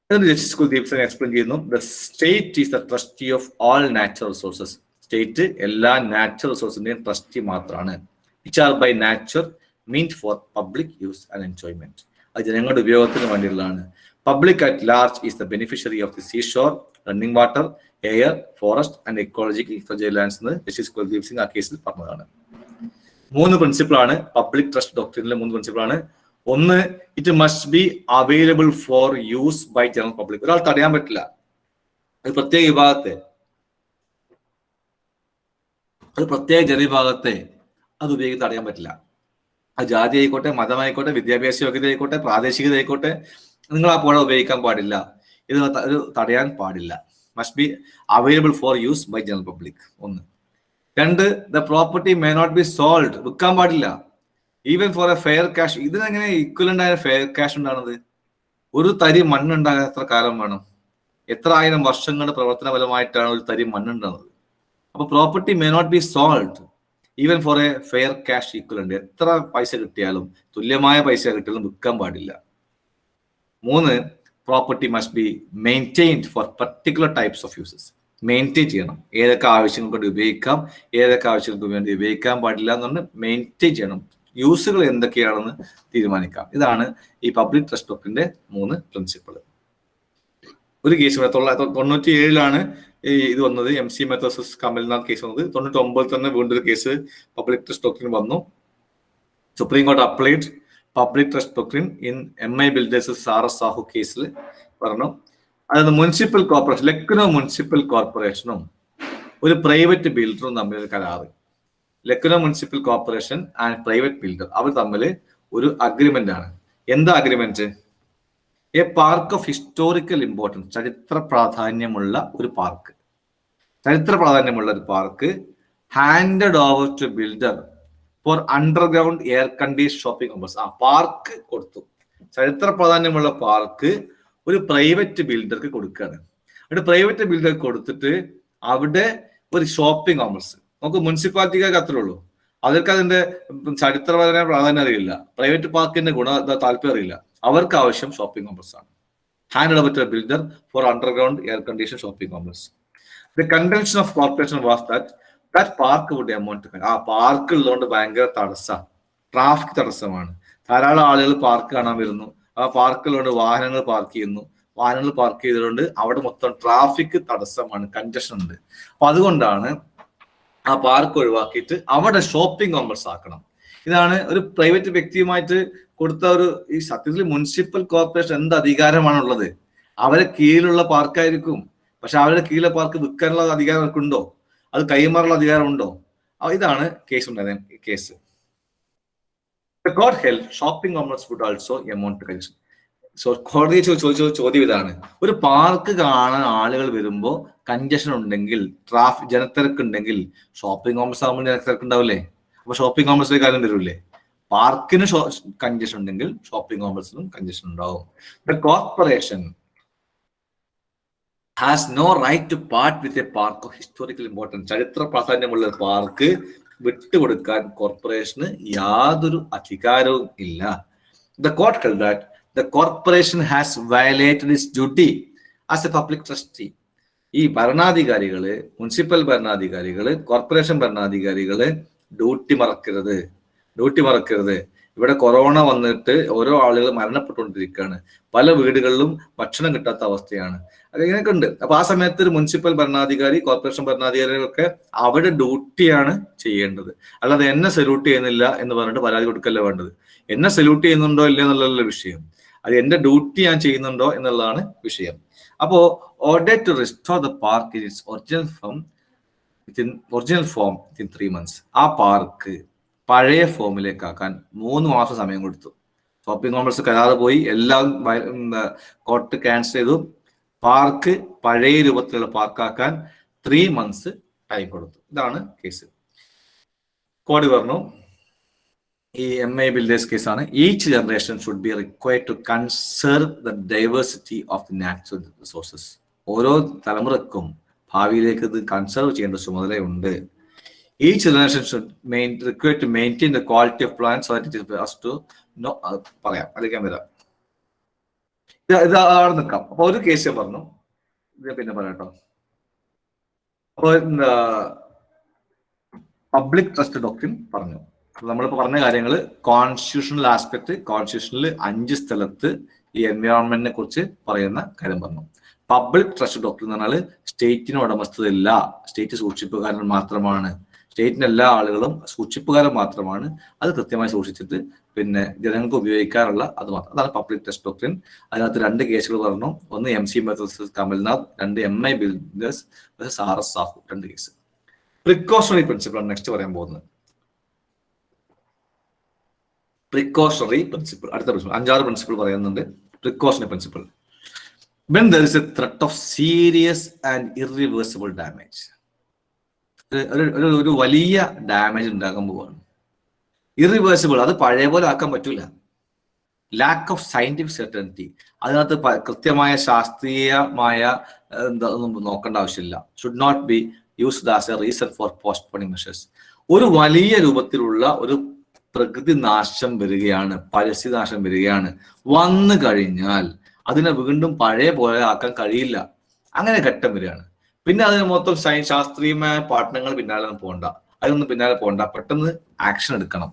Justice Kuldip Singh explain ചെയ്യുന്നു, the state is the trustee of all natural resources. State എല്ലാ നാച്ചുറൽ റിസോഴ്സിന്റെയും ട്രസ്റ്റി മാത്രമാണ്. Which are by nature meant for public use and enjoyment. അത് ജനങ്ങളുടെ ഉപയോഗത്തിന് വേണ്ടിയുള്ളതാണ്. Public at large is the beneficiary of the seashore, running water, air, forest and ecological fragile lands എന്ന് ജസ്റ്റിസ് കുൽദീപ് സിംഗ് ആ കേസിൽ പറഞ്ഞതാണ്. 3 പ്രിൻസിപ്പിളാണ് പബ്ലിക് ട്രസ്റ്റ് ഡോക്ട്രിനിലെ 3 പ്രിൻസിപ്പിളാണ്. ഒന്ന്, it must be available for use by general public. ഒരാൾ തടയാൻ പറ്റില്ല, ഒരു പ്രത്യേക വിഭാഗത്തെ, ഒരു പ്രത്യേക ജനവിഭാഗത്തെ അത് ഉപയോഗിച്ച് തടയാൻ പറ്റില്ല. അത് ജാതി ആയിക്കോട്ടെ, മതമായിക്കോട്ടെ, വിദ്യാഭ്യാസ യോഗ്യത ആയിക്കോട്ടെ, പ്രാദേശികത ആയിക്കോട്ടെ, നിങ്ങൾ ആ പുഴ ഉപയോഗിക്കാൻ പാടില്ല, ഇത് ഒരു തടയാൻ പാടില്ല. Must be available for use by general public. ഒന്ന്. രണ്ട്, the property may not be sold, വിൽക്കാൻ പാടില്ല. Even for a fair cash. ഇതിനെങ്ങനെ ഈക്വലന്റ് ആയ ഫെയർ ക്യാഷ് ഉണ്ടാകുന്നത്? ഒരു തരി മണ്ണുണ്ടാകാൻ എത്ര കാലം വേണം? എത്ര ആയിരം വർഷങ്ങളുടെ പ്രവർത്തന ഫലമായിട്ടാണ് ഒരു തരി മണ്ണുണ്ടാകുന്നത്? അപ്പൊ property may not be sold even for a fair cash equivalent. എത്ര പൈസ കിട്ടിയാലും, തുല്യമായ പൈസ കിട്ടിയാലും വിൽക്കാൻ പാടില്ല. മൂന്ന്, property must be maintained for particular types of uses. Maintain ചെയ്യണം. ഏതൊക്കെ ആവശ്യങ്ങൾക്ക് വേണ്ടി ഉപയോഗിക്കാം, ഏതൊക്കെ ആവശ്യങ്ങൾക്ക് വേണ്ടി ഉപയോഗിക്കാൻ പാടില്ല എന്നുകൊണ്ട് മെയിൻറ്റെയിൻ ചെയ്യണം. യൂസുകൾ എന്തൊക്കെയാണെന്ന് തീരുമാനിക്കാം. ഇതാണ് ഈ പബ്ലിക് ട്രസ്റ്റ് ഡോക്ട്രിന്റെ 3 പ്രിൻസിപ്പിൾ. ഒരു കേസ് 1997 ഇത് വന്നത്, MC മെത്തോസസ് കമൽനാഥ് കേസ് വന്നത്. 99 തന്നെ വീണ്ടും ഒരു കേസ് പബ്ലിക് ട്രസ്റ്റ് ഡോക്ട്രിൻ വന്നു. സുപ്രീം കോടതി applied public trust doctrine in MI builders RS Sahu കേസിൽ പറഞ്ഞു. അതായത് മുനിസിപ്പൽ കോർപ്പറേഷൻ, ലക്നോ മുനിസിപ്പൽ കോർപ്പറേഷനും ഒരു പ്രൈവറ്റ് ബിൽഡറും തമ്മിൽ കരാറ്. Lucknow municipal corporation and private builder അവർ തമ്മിൽ ഒരു അഗ്രിമെന്റ് ആണ്. എന്താ agreement? A park of historical importance, ചരിത്ര പ്രാധാന്യമുള്ള ഒരു പാർക്ക്. ചരിത്ര പ്രാധാന്യമുള്ള ഒരു park handed over to builder for underground air condition shopping complex. ആ പാർക്ക് കൊടുത്തു. ചരിത്ര പ്രാധാന്യമുള്ള പാർക്ക് ഒരു പ്രൈവറ്റ് ബിൽഡർക്ക് കൊടുക്കുകയാണ്. അവിടെ പ്രൈവറ്റ് ബിൽഡർ കൊടുത്തിട്ട് അവിടെ ഒരു ഷോപ്പിംഗ് കോംപ്ലക്സ്. നമുക്ക് മുനിസിപ്പാലിറ്റിക്കാർക്ക് അത്രേ ഉള്ളൂ. അവർക്ക് അതിന്റെ ചരിത്രപരമായ പ്രാധാന്യം അറിയില്ല, പ്രൈവറ്റ് പാർക്കിന്റെ താല്പര്യം അറിയില്ല. അവർക്ക് ആവശ്യം ഷോപ്പിംഗ് കോംപ്ലക്സ് ആണ്. Hand over to builder for underground air condition shopping complex. The convention of corporation was that park would amount. ആ പാർക്ക് ഉള്ളതുകൊണ്ട് ഭയങ്കര തടസ്സമാണ്, ട്രാഫിക് തടസ്സമാണ്. ധാരാളം ആളുകൾ പാർക്ക് കാണാൻ വരുന്നു. ആ പാർക്കിലുകൊണ്ട് വാഹനങ്ങൾ പാർക്ക് ചെയ്യുന്നു. വാഹനങ്ങൾ പാർക്ക് ചെയ്തതുകൊണ്ട് അവിടെ മൊത്തം ട്രാഫിക് തടസ്സമാണ്, കൺജഷൻ ഉണ്ട്. അപ്പൊ അതുകൊണ്ടാണ് ആ പാർക്ക് ഒഴിവാക്കിയിട്ട് അവിടെ ഷോപ്പിംഗ് കോംപ്ലക്സ് ആക്കണം. ഇതാണ് ഒരു പ്രൈവറ്റ് വ്യക്തിയുമായിട്ട് കൊടുത്ത ഒരു, ഈ സത്യത്തിൽ മുനിസിപ്പൽ കോർപ്പറേഷൻ എന്ത് അധികാരമാണുള്ളത്? അവരെ കീഴിലുള്ള പാർക്കായിരിക്കും. പക്ഷെ അവരുടെ കീഴിലെ പാർക്ക് വിൽക്കാനുള്ള അധികാരം അവർക്കുണ്ടോ? അത് കൈമാറുള്ള അധികാരം ഉണ്ടോ? ഇതാണ് കേസ് ഉണ്ടായത്. Case The court held shopping complex would also amount to congestion. So കോടതി ചോദിച്ച ചോദ്യം ഇതാണ്: ഒരു പാർക്ക് കാണാൻ ആളുകൾ വരുമ്പോൾ കൺജഷൻ ഉണ്ടെങ്കിൽ, ജനത്തിരക്ക് ഉണ്ടെങ്കിൽ, ഷോപ്പിംഗ് കോംപ്ലക്സ് ആകുമ്പോൾ ജനത്തിരക്ക് ഉണ്ടാവില്ലേ? അപ്പൊ ഷോപ്പിംഗ് കോംപ്ലക്സിലെ കാര്യം വരില്ലേ? പാർക്കിന് കൺജഷൻ ഉണ്ടെങ്കിൽ ഷോപ്പിംഗ് കോംപ്ലക്സിലും കൺജഷൻ ഉണ്ടാവും. The corporation has no right to part with a park of historical importance. ചരിത്ര പ്രാധാന്യമുള്ള പാർക്ക് വിട്ടുകൊടുക്കാൻ കോർപ്പറേഷന് യാതൊരു അധികാരവും ഇല്ല. The court held that the corporation has violated its duty as a public trustee. ഈ ഭരണാധികാരികള്, മുനിസിപ്പൽ ഭരണാധികാരികള്, കോർപ്പറേഷൻ ഭരണാധികാരികള് ഡ്യൂട്ടി മറക്കരുത്. ഇവിടെ കൊറോണ വന്നിട്ട് ഓരോ ആളുകൾ മരണപ്പെട്ടുകൊണ്ടിരിക്കുകയാണ്. പല വീടുകളിലും ഭക്ഷണം കിട്ടാത്ത അവസ്ഥയാണ്. അതിങ്ങനെയൊക്കെ ഉണ്ട്. അപ്പൊ ആ സമയത്ത് ഒരു മുനിസിപ്പൽ ഭരണാധികാരി, കോർപ്പറേഷൻ ഭരണാധികാരികളൊക്കെ അവരുടെ ഡ്യൂട്ടിയാണ് ചെയ്യേണ്ടത്. അല്ലാതെ എന്നെ സല്യൂട്ട് ചെയ്യുന്നില്ല എന്ന് പറഞ്ഞിട്ട് പരാതി കൊടുക്കല്ല വേണ്ടത്. എന്നെ സല്യൂട്ട് ചെയ്യുന്നുണ്ടോ ഇല്ല എന്നുള്ളതല്ല വിഷയം, അത് എന്റെ ഡ്യൂട്ടി ഞാൻ ചെയ്യുന്നുണ്ടോ എന്നുള്ളതാണ് വിഷയം. അപ്പോ order to restore the park in its original form within 3 months. ആ പാർക്ക് പഴയ ഫോമിലേക്ക് ആക്കാൻ 3 മാസം സമയം കൊടുത്തു. ഷോപ്പിംഗ് കോംപ്ലക്സ് കരാറ് പോയി, എല്ലാം കോർട്ട് ക്യാൻസൽ ചെയ്തു. പാർക്ക് പഴയ രൂപത്തിലുള്ള പാർക്കാക്കാൻ 3 months ടൈം കൊടുത്തു. ഇതാണ് കേസ്. കോടതി പറഞ്ഞു, ഈ MI ബിൽഡേഴ്സ് കേസാണ്. Each generation should be required to conserve the diversity of the natural resources. ഓരോ തലമുറക്കും ഭാവിയിലേക്ക് ഇത് കൺസേർവ് ചെയ്യേണ്ട ചുമതലയുണ്ട്. Each generation should require to maintain the quality of plants so that it is us to know. പറയാം, അതിലേക്ക് വരാം. ഇത് അവിടെ നിൽക്കാം. അപ്പൊ ഒരു കേസ് ഞാൻ പറഞ്ഞു, ഇത് പിന്നെ പറയാട്ടോ. അപ്പൊ പബ്ലിക് ട്രസ്റ്റ് ഡോക്ട്രിൻ പറഞ്ഞു. നമ്മളിപ്പോ പറഞ്ഞ കാര്യങ്ങൾ കോൺസ്റ്റിറ്റ്യൂഷണൽ ആസ്പെക്ട്, കോൺസ്റ്റിറ്റ്യൂഷനിൽ 5 സ്ഥലത്ത് ഈ എൻവയോൺമെന്റിനെ കുറിച്ച് പറയുന്ന കാര്യം പറഞ്ഞു. പബ്ലിക് ട്രസ്റ്റ് ഡോക്ട്രിൻ എന്ന് പറഞ്ഞാൽ സ്റ്റേറ്റിന് ഉടമസ്ഥതയില്ല, സ്റ്റേറ്റ് സൂക്ഷിപ്പുകാരൻ മാത്രമാണ്, സ്റ്റേറ്റിന് എല്ലാ ആളുകളും സൂക്ഷിപ്പുകാരൻ മാത്രമാണ്, അത് കൃത്യമായി സൂക്ഷിച്ചിട്ട് പിന്നെ ജനങ്ങൾക്ക് ഉപയോഗിക്കാറുള്ള അത് മാത്രം. അതാണ് പബ്ലിക് ട്രസ്റ്റ് ഡോക്ട്രിൻ. അതിനകത്ത് 2 കേസുകൾ പറഞ്ഞു. ഒന്ന് MC Mehta versus Kamal Nath, 2 MI builders RS Sahu, 2 case. Precautionary principle ആണ് നെക്സ്റ്റ് പറയാൻ പോകുന്നത്. പ്രിക്കോഷണറി പ്രിൻസിപ്പിൾ, അടുത്ത പ്രിൻസിപ്പിൾ. 5-6 പ്രിൻസിപ്പിൾ പറയുന്നുണ്ട്. precautionary principle. When there is a threat of serious and irreversible damage, ഒരു വലിയ ഡാമേജ് ഉണ്ടാക്കാൻ പോവാണ്. ഇറിവേഴ്സിബിൾ, അത് പഴയ പോലെ ആക്കാൻ പറ്റൂല. ലാക്ക് ഓഫ് സയന്റിഫിക് സെർട്ടനിറ്റി, അതിനകത്ത് കൃത്യമായ ശാസ്ത്രീയമായ ഒന്നും നോക്കേണ്ട ആവശ്യമില്ല. Should not be used as a reason for postponing measures. ഒരു വലിയ രൂപത്തിലുള്ള ഒരു പ്രകൃതി നാശം വരികയാണ്, പരിസ്ഥിതി നാശം വരികയാണ്, വന്നു കഴിഞ്ഞാൽ അതിനെ വീണ്ടും പഴയ പോലെ ആക്കാൻ കഴിയില്ല. അങ്ങനെ ഘട്ടം വരികയാണ്. പിന്നെ അതിന് മൊത്തം ശാസ്ത്രീയമായ പഠനങ്ങൾ പിന്നാലെ പോകണ്ട, അതൊന്നും പിന്നാലെ പോകണ്ട, പെട്ടെന്ന് ആക്ഷൻ എടുക്കണം.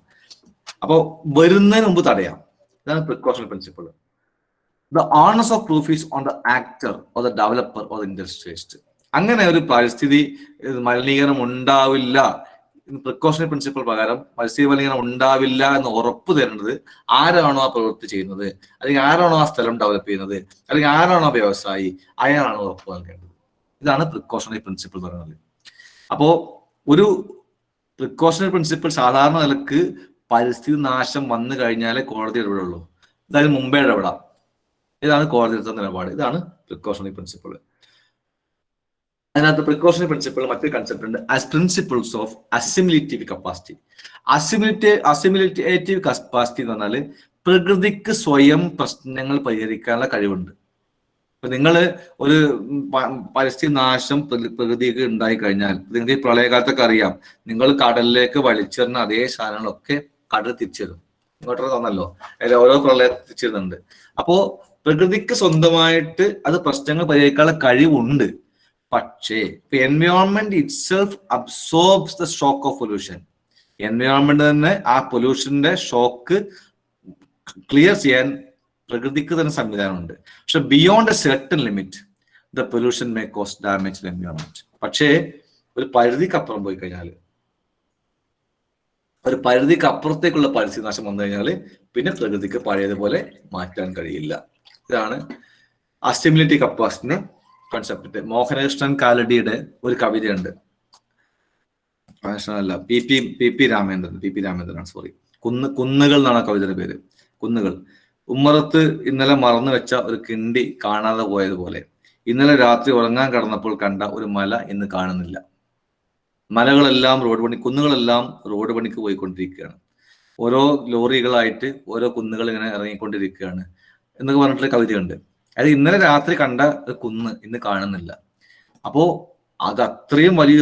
അപ്പോൾ വരുന്നതിന് മുമ്പ് തടയാം. ഇതാണ് precautionary principle. The onus of proof is on the actor or the developer or the industrialist. അങ്ങനെ ഒരു പരിസ്ഥിതി മലിനീകരണം ഉണ്ടാവില്ല, പ്രിക്കോഷണറി പ്രിൻസിപ്പിൾ പ്രകാരം പരിസ്ഥിതി മലിനീകരണം ഉണ്ടാവില്ല എന്ന് ഉറപ്പ് തരേണ്ടത് ആരാണോ ആ പ്രവൃത്തി ചെയ്യുന്നത്, അല്ലെങ്കിൽ ആരാണോ ആ സ്ഥലം ഡെവലപ്പ് ചെയ്യുന്നത്, അല്ലെങ്കിൽ ആരാണോ വ്യവസായി, അയാളാണോ ഉറപ്പ് നൽകേണ്ടത്. ഇതാണ് പ്രിക്കോഷണറി പ്രിൻസിപ്പിൾ പറയുന്നത്. അപ്പോ ഒരു പ്രിക്കോഷണറി പ്രിൻസിപ്പിൾ സാധാരണ നിലക്ക് പരിസ്ഥിതി നാശം വന്നു കഴിഞ്ഞാലേ കോടതി ഇടപെടുള്ളൂ. അതായത് മുമ്പേ ഇടപെടാം. ഇതാണ് കോടതി എടുത്ത നിലപാട്. ഇതാണ് പ്രിക്കോഷണറി പ്രിൻസിപ്പിൾ. അതിനകത്ത് പ്രിക്കോഷണറി പ്രിൻസിപ്പിൾ മറ്റൊരു കൺസെപ്റ്റ് ഉണ്ട്, as principles of assimilative capacity. Assimilative capacity എന്ന് പറഞ്ഞാൽ പ്രകൃതിക്ക് സ്വയം പ്രശ്നങ്ങൾ പരിഹരിക്കാനുള്ള കഴിവുണ്ട്. ഇപ്പൊ നിങ്ങൾ ഒരു പരിസ്ഥിതി നാശം പ്രകൃതിക്ക് ഉണ്ടായി കഴിഞ്ഞാൽ, നിങ്ങൾക്ക് ഈ പ്രളയകാലത്തൊക്കെ അറിയാം, നിങ്ങൾ കടലിലേക്ക് വലിച്ചെറിഞ്ഞ അതേ സാധനങ്ങളൊക്കെ കടൽ തിരിച്ചിടും. ഇങ്ങോട്ടൊക്കെ തന്നല്ലോ, ഓരോ പ്രളയത്തിൽ തിരിച്ചിടുന്നുണ്ട്. അപ്പോ പ്രകൃതിക്ക് സ്വന്തമായിട്ട് അത് പ്രശ്നങ്ങൾ പരിഹരിക്കാനുള്ള കഴിവുണ്ട്. പക്ഷേ environment itself absorbs the shock of pollution. Environment തന്നെ ആ പൊല്യൂഷന്റെ ഷോക്ക് ക്ലിയർ ചെയ്യാൻ പ്രകൃതിക്ക് തന്നെ സംവിധാനമുണ്ട്. പക്ഷെ beyond a certain limit the pollution may cause damage to environment. പക്ഷേ ഒരു പരിധിക്കപ്പുറം പോയി കഴിഞ്ഞാൽ, ഒരു പരിധിക്ക് അപ്പുറത്തേക്കുള്ള പരിസ്ഥിതി നാശം വന്നു കഴിഞ്ഞാൽ പിന്നെ പ്രകൃതിക്ക് പഴയതുപോലെ മാറ്റാൻ കഴിയില്ല. ഇതാണ് അസിമിലേറ്റീവ് കപ്പാസിറ്റിന്റെ കോൺസെപ്റ്റ്. മോഹനകൃഷ്ണൻ കാലടിയുടെ ഒരു കവിതയുണ്ട്, അല്ല പി പി രാമേന്ദ്രൻ സോറി, കുന്നുകൾ എന്നാണ് കവിതയുടെ പേര്. കുന്നുകൾ. ഉമ്മറത്ത് ഇന്നലെ മറന്നു വെച്ച ഒരു കിണ്ടി കാണാതെ പോയതുപോലെ ഇന്നലെ രാത്രി ഉറങ്ങാൻ കിടന്നപ്പോൾ കണ്ട ഒരു മല ഇന്ന് കാണുന്നില്ല. മലകളെല്ലാം റോഡ് പണി, കുന്നുകളെല്ലാം റോഡ് പണിക്ക് പോയിക്കൊണ്ടിരിക്കുകയാണ്. ഓരോ ലോറികളായിട്ട് ഓരോ കുന്നുകൾ ഇങ്ങനെ ഇറങ്ങിക്കൊണ്ടിരിക്കുകയാണ് എന്നൊക്കെ പറഞ്ഞിട്ടുള്ള കവിതയുണ്ട്. അതായത് ഇന്നലെ രാത്രി കണ്ട കുന്ന് ഇന്ന് കാണുന്നില്ല. അപ്പോ അത് അത്രയും വലിയ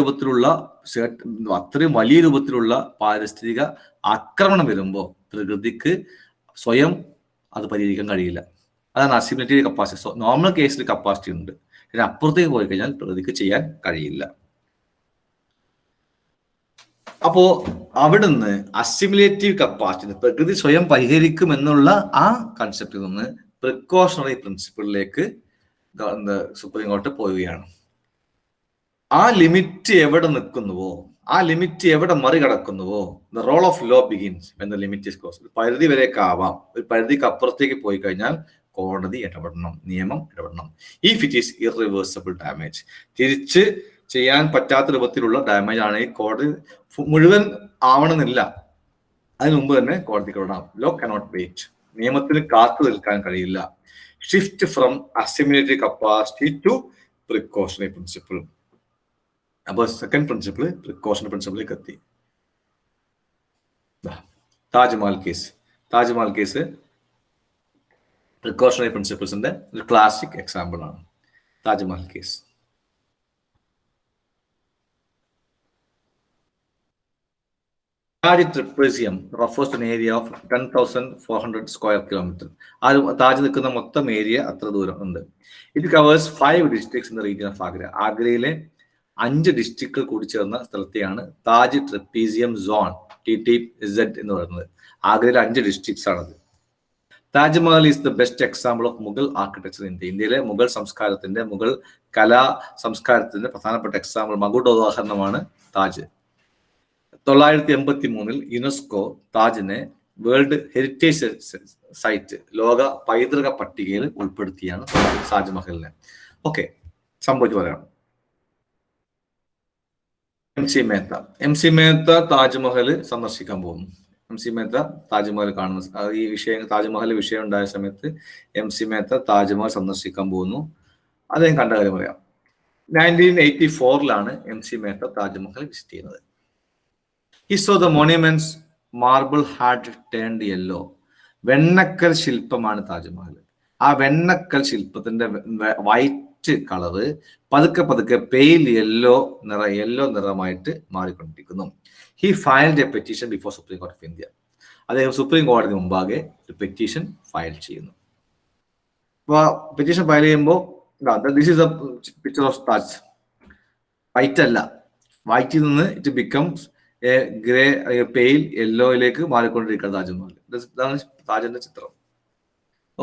രൂപത്തിലുള്ള പാരിസ്ഥിതിക ആക്രമണം വരുമ്പോൾ പ്രകൃതിക്ക് സ്വയം അത് പരിഹരിക്കാൻ കഴിയില്ല. അതാണ് അസിമിലേറ്റീവ് കപ്പാസിറ്റി. നോർമൽ കേസിൽ കപ്പാസിറ്റി ഉണ്ട്, പിന്നെ അപ്പുറത്തേക്ക് പോയി കഴിഞ്ഞാൽ പ്രകൃതിക്ക് ചെയ്യാൻ കഴിയില്ല. അപ്പോ അവിടുന്ന് അസിമിലേറ്റീവ് കപ്പാസിറ്റി, പ്രകൃതി സ്വയം പരിഹരിക്കും എന്നുള്ള ആ കൺസെപ്റ്റിൽ നിന്ന് പ്രിക്കോഷണറി പ്രിൻസിപ്പിളിലേക്ക് സുപ്രീം കോടതി പോവുകയാണ്. ആ ലിമിറ്റ് എവിടെ നിൽക്കുന്നുവോ, ആ ലിമിറ്റ് എവിടെ മറികടക്കുന്നുവോ, the role of law begins when the limit is crossed. ഒരു പരിധി വരെയൊക്കെ ആവാം, ഒരു പരിധിക്ക് അപ്പുറത്തേക്ക് പോയി കഴിഞ്ഞാൽ കോടതി ഇടപെടണം, നിയമം ഇടപെടണം. If it is irreversible damage, തിരിച്ച് ചെയ്യാൻ പറ്റാത്ത രൂപത്തിലുള്ള ഡാമേജ് ആണ് ഈ കോടതി മുഴുവൻ ആവണമെന്നില്ല, അതിന് മുമ്പ് തന്നെ കോടതിക്ക് ഇടപെടണം. ലോ കനോട്ട് വെയിറ്റ്, നിയമത്തിന് കാത്തു നിൽക്കാൻ കഴിയില്ല. Shift from assimilatory capacity to precautionary principle. അപ്പൊ സെക്കൻഡ് പ്രിൻസിപ്പിൾ പ്രിക്കോഷണറി പ്രിൻസിപ്പിളിലേക്ക് എത്തി. താജ്മഹൽ കേസ് പ്രിക്കോഷണറി പ്രിൻസിപ്പിൾസിന്റെ ഒരു ക്ലാസിക് എക്സാമ്പിൾ ആണ് Taj Mahal case. Taj trapezium refers to an area of 10,400 square kilometers. Taj നിൽക്കുന്ന മൊത്തം ഏരിയ അത്ര ദൂരം ഉണ്ട്. It covers 5 districts in the region of Agra. ആഗ്രയിലെ 5 ഡിസ്ട്രിക്റ്റുകൾ കൂടി ചേർന്ന സ്ഥലത്തെയാണ് താജ് ട്രപ്പീസിയം സോൺ TTZ എന്ന് പറയുന്നത്. ആഗ്രയിലെ 5 ഡിസ്ട്രിക്ട്സ് ആണത്. Taj Mahal is the best example of Mughal architecture in India. ഇന്ത്യയിലെ മുഗൾ സംസ്കാരത്തിന്റെ, മുഗൾ കലാ സംസ്കാരത്തിന്റെ പ്രധാനപ്പെട്ട എക്സാമ്പിൾ, മകുട ഉദാഹരണമാണ് താജ്. 983 യുനെസ്കോ താജിനെ വേൾഡ് ഹെറിറ്റേജ് സൈറ്റ്, ലോക പൈതൃക പട്ടികയിൽ ഉൾപ്പെടുത്തിയാണ് താജ്മഹലിനെ. ഓക്കെ, സംഭവിച്ചു പറയാം. MC മേത്ത താജ്മഹൽ സന്ദർശിക്കാൻ പോകുന്നു. MC മേത്ത താജ്മഹൽ കാണുന്ന ഈ വിഷയം താജ്മഹൽ വിഷയം ഉണ്ടായ സമയത്ത് MC മേത്ത താജ്മഹൽ സന്ദർശിക്കാൻ പോകുന്നു. അദ്ദേഹം കണ്ട കാര്യം പറയാം. 1984 MC മേത്ത താജ്മഹൽ വിസിറ്റ് ചെയ്യുന്നത്. He saw the monuments marble had turned yellow. വെണ്ണക്കൽ ശില്പമാണ് താജ്മഹൽ. ആ വെണ്ണക്കൽ ശില്പത്തിന്റെ വൈറ്റ് കളറ് പതുക്കെ പതുക്കെ പെയിൽ യെല്ലോ നിറമായിട്ട് മാറിക്കൊണ്ടിരിക്കുന്നു. He filed a petition before Supreme Court of India. അദ്ദേഹം സുപ്രീം കോടതി മുമ്പാകെ ഒരു പെറ്റീഷൻ ഫയൽ ചെയ്യുന്നു. അപ്പോൾ പെറ്റീഷൻ ഫയൽ ചെയ്യുമ്പോൾ this is a picture of Taj. White അല്ല, വൈറ്റിൽ നിന്ന് it becomes a grey pale യെല്ലോയിലേക്ക് മാറിക്കൊണ്ടിരിക്കുന്ന താജ്മഹൽ. ഇതാണ് താജിന്റെ ചിത്രം.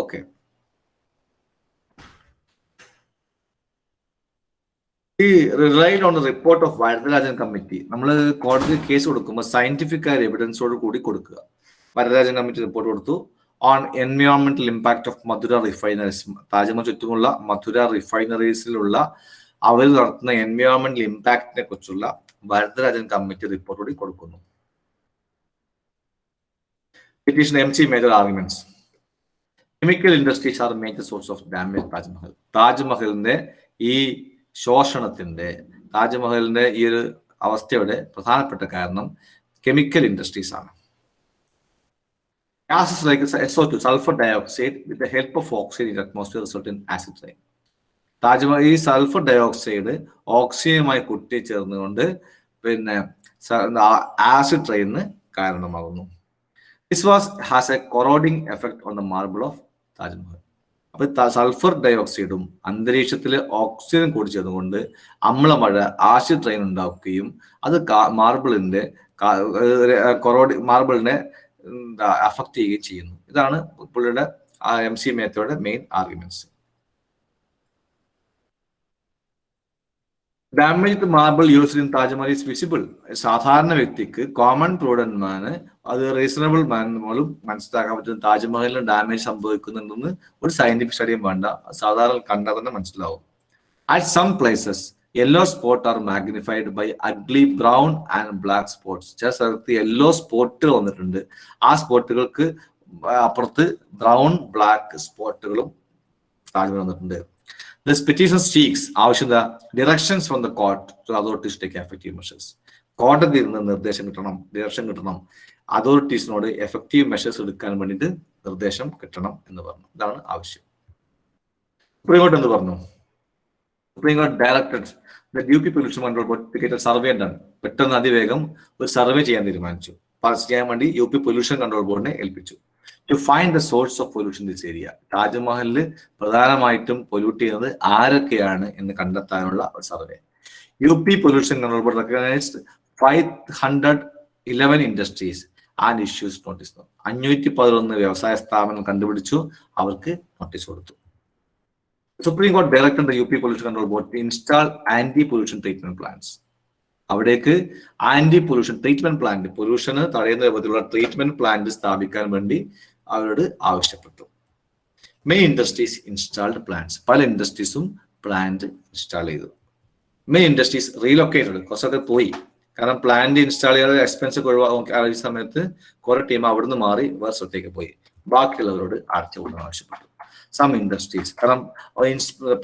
ഓക്കെ, ഈ relied on the report of Varadarajan committee. നമ്മൾ കോടതി കേസ് കൊടുക്കുമ്പോൾ സയന്റിഫിക് ആയ എവിഡൻസോട് കൂടി കൊടുക്കുക. വരദരാജൻ കമ്മിറ്റി റിപ്പോർട്ട് കൊടുത്തു ഓൺ എൻവയോൺമെന്റൽ impact of Mathura refineries. Taj Mahal ചുറ്റുമുള്ള മധുര റിഫൈനറീസിലുള്ള അവർ നടത്തുന്ന എൻവയോൺമെന്റൽ ഇമ്പാക്റ്റിനെ കുറിച്ചുള്ള വരദരാജൻ കമ്മിറ്റി റിപ്പോർട്ട് കൂടി കൊടുക്കുന്നു. Petition MC major arguments. Chemical industries are major source of damage Taj Mahal. താജ്മഹലിന്റെ ഈ ശോഷണത്തിന്റെ, താജ്മഹലിന്റെ ഈ ഒരു അവസ്ഥയുടെ പ്രധാനപ്പെട്ട കാരണം കെമിക്കൽ ഇൻഡസ്ട്രീസ് ആണ്. Gases like SO2, sulfur dioxide, with the help of oxygen in the atmosphere result in acid rain. Taj Mahal ഈ സൾഫർ ഡയോക്സൈഡ് ഓക്സിജനുമായി കൂട്ടിച്ചേർന്നുകൊണ്ട് പിന്നെ ആസിഡ് റെയിന് കാരണമാകുന്നു. This has a corroding effect on the marble of Taj Mahal. അപ്പൊ സൾഫർ ഡയോക്സൈഡും അന്തരീക്ഷത്തിൽ ഓക്സിജൻ കൂടി ചേർന്നുകൊണ്ട് അമ്ലമഴ ആസിഡ് റെയിൻ ഉണ്ടാക്കുകയും അത് മാർബിളിന്റെ അഫക്ട് ചെയ്യുകയും ചെയ്യുന്നു. ഇതാണ് പുള്ളിയുടെ MC മേത്തയുടെ main arguments. Damaged marble used in Taj Mahal is visible. സാധാരണ വ്യക്തിക്ക്, കോമൺ പ്രൂഡന്റ് മാന്, അത് റീസണബിൾ മാനും മനസ്സിലാക്കാൻ പറ്റും താജ്മഹലിന് ഡാമേജ് സംഭവിക്കുന്നുണ്ടെന്ന് ഒരു സയന്റിഫിക് സ്റ്റഡിയും വേണ്ട, സാധാരണ കണ്ടാൽ തന്നെ മനസ്സിലാവും. At some places yellow spot are magnified by ugly brown and black spots. ചില സ്ഥലത്ത് യെല്ലോ സ്പോട്ടുകൾ വന്നിട്ടുണ്ട്. ആ സ്പോട്ടുകൾക്ക് അപ്പുറത്ത് ബ്രൗൺ ബ്ലാക്ക് സ്പോട്ടുകളും താജ്മഹൽ വന്നിട്ടുണ്ട്. This petition seeks ആവശ്യത directions from the court to authorities to take effective measures. കോടതിയിൽ നിന്ന് നിർദ്ദേശം കിട്ടണം, ഡയറക്ഷൻ കിട്ടണം, അതോറിറ്റീസിനോട് എഫക്റ്റീവ് മെഷേഴ്സ് എടുക്കാൻ വേണ്ടിയിട്ട് നിർദ്ദേശം കിട്ടണം എന്ന് പറഞ്ഞു. ഇതാണ് ആവശ്യം. സുപ്രീം കോടതി എന്ത് പറഞ്ഞു? സുപ്രീം കോടതി directed the UP pollution control board survey done. പെട്ടെന്ന് അതിവേഗം ഒരു സർവേ ചെയ്യാൻ തീരുമാനിച്ചു. ചെയ്യാൻ വേണ്ടി UP പൊല്യൂഷൻ കൺട്രോൾ ബോർഡിനെ ഏൽപ്പിച്ചു. To find the source of pollution in this area. താജ്മഹലിൽ പ്രധാനമായിട്ടും പൊല്യൂട്ട് ചെയ്യുന്നത് ആരൊക്കെയാണ് എന്ന് കണ്ടെത്താനുള്ള ഒരു survey. UP pollution control board recognised 511 industries and issues notice. 511 വ്യവസായ സ്ഥാപനം കണ്ടുപിടിച്ചു, അവർക്ക് നോട്ടീസ് കൊടുത്തു. സുപ്രീം കോടതി director the UP pollution control board to install anti pollution treatment plants. അവിടേക്ക് ആന്റി പൊല്യൂഷൻ ട്രീറ്റ്മെന്റ് പ്ലാന്റ്, പൊല്യൂഷന് തടയുന്ന രൂപത്തിലുള്ള ട്രീറ്റ്മെന്റ് പ്ലാന്റ് സ്ഥാപിക്കാൻ വേണ്ടി അവരോട് ആവശ്യപ്പെട്ടു. Main industries installed plants. പല ഇൻഡസ്ട്രീസും പ്ലാന്റ് ഇൻസ്റ്റാൾ ചെയ്തു. മെയിൻ ഇൻഡസ്ട്രീസ് റീലൊക്കേറ്റഡ്, കുറച്ചൊക്കെ പോയി. കാരണം പ്ലാന്റ് ഇൻസ്റ്റാൾ ചെയ്യാതെ എക്സ്പെൻസ് ഒഴിവാക്കി ഈ സമയത്ത് കുറെ ടീം അവിടുന്ന് മാറി വേറെ സ്ഥലത്തേക്ക് പോയി. ബാക്കിയുള്ളവരോട് അടച്ചു കൂടാൻ ആവശ്യപ്പെട്ടു. സം ഇൻഡസ്ട്രീസ്, കാരണം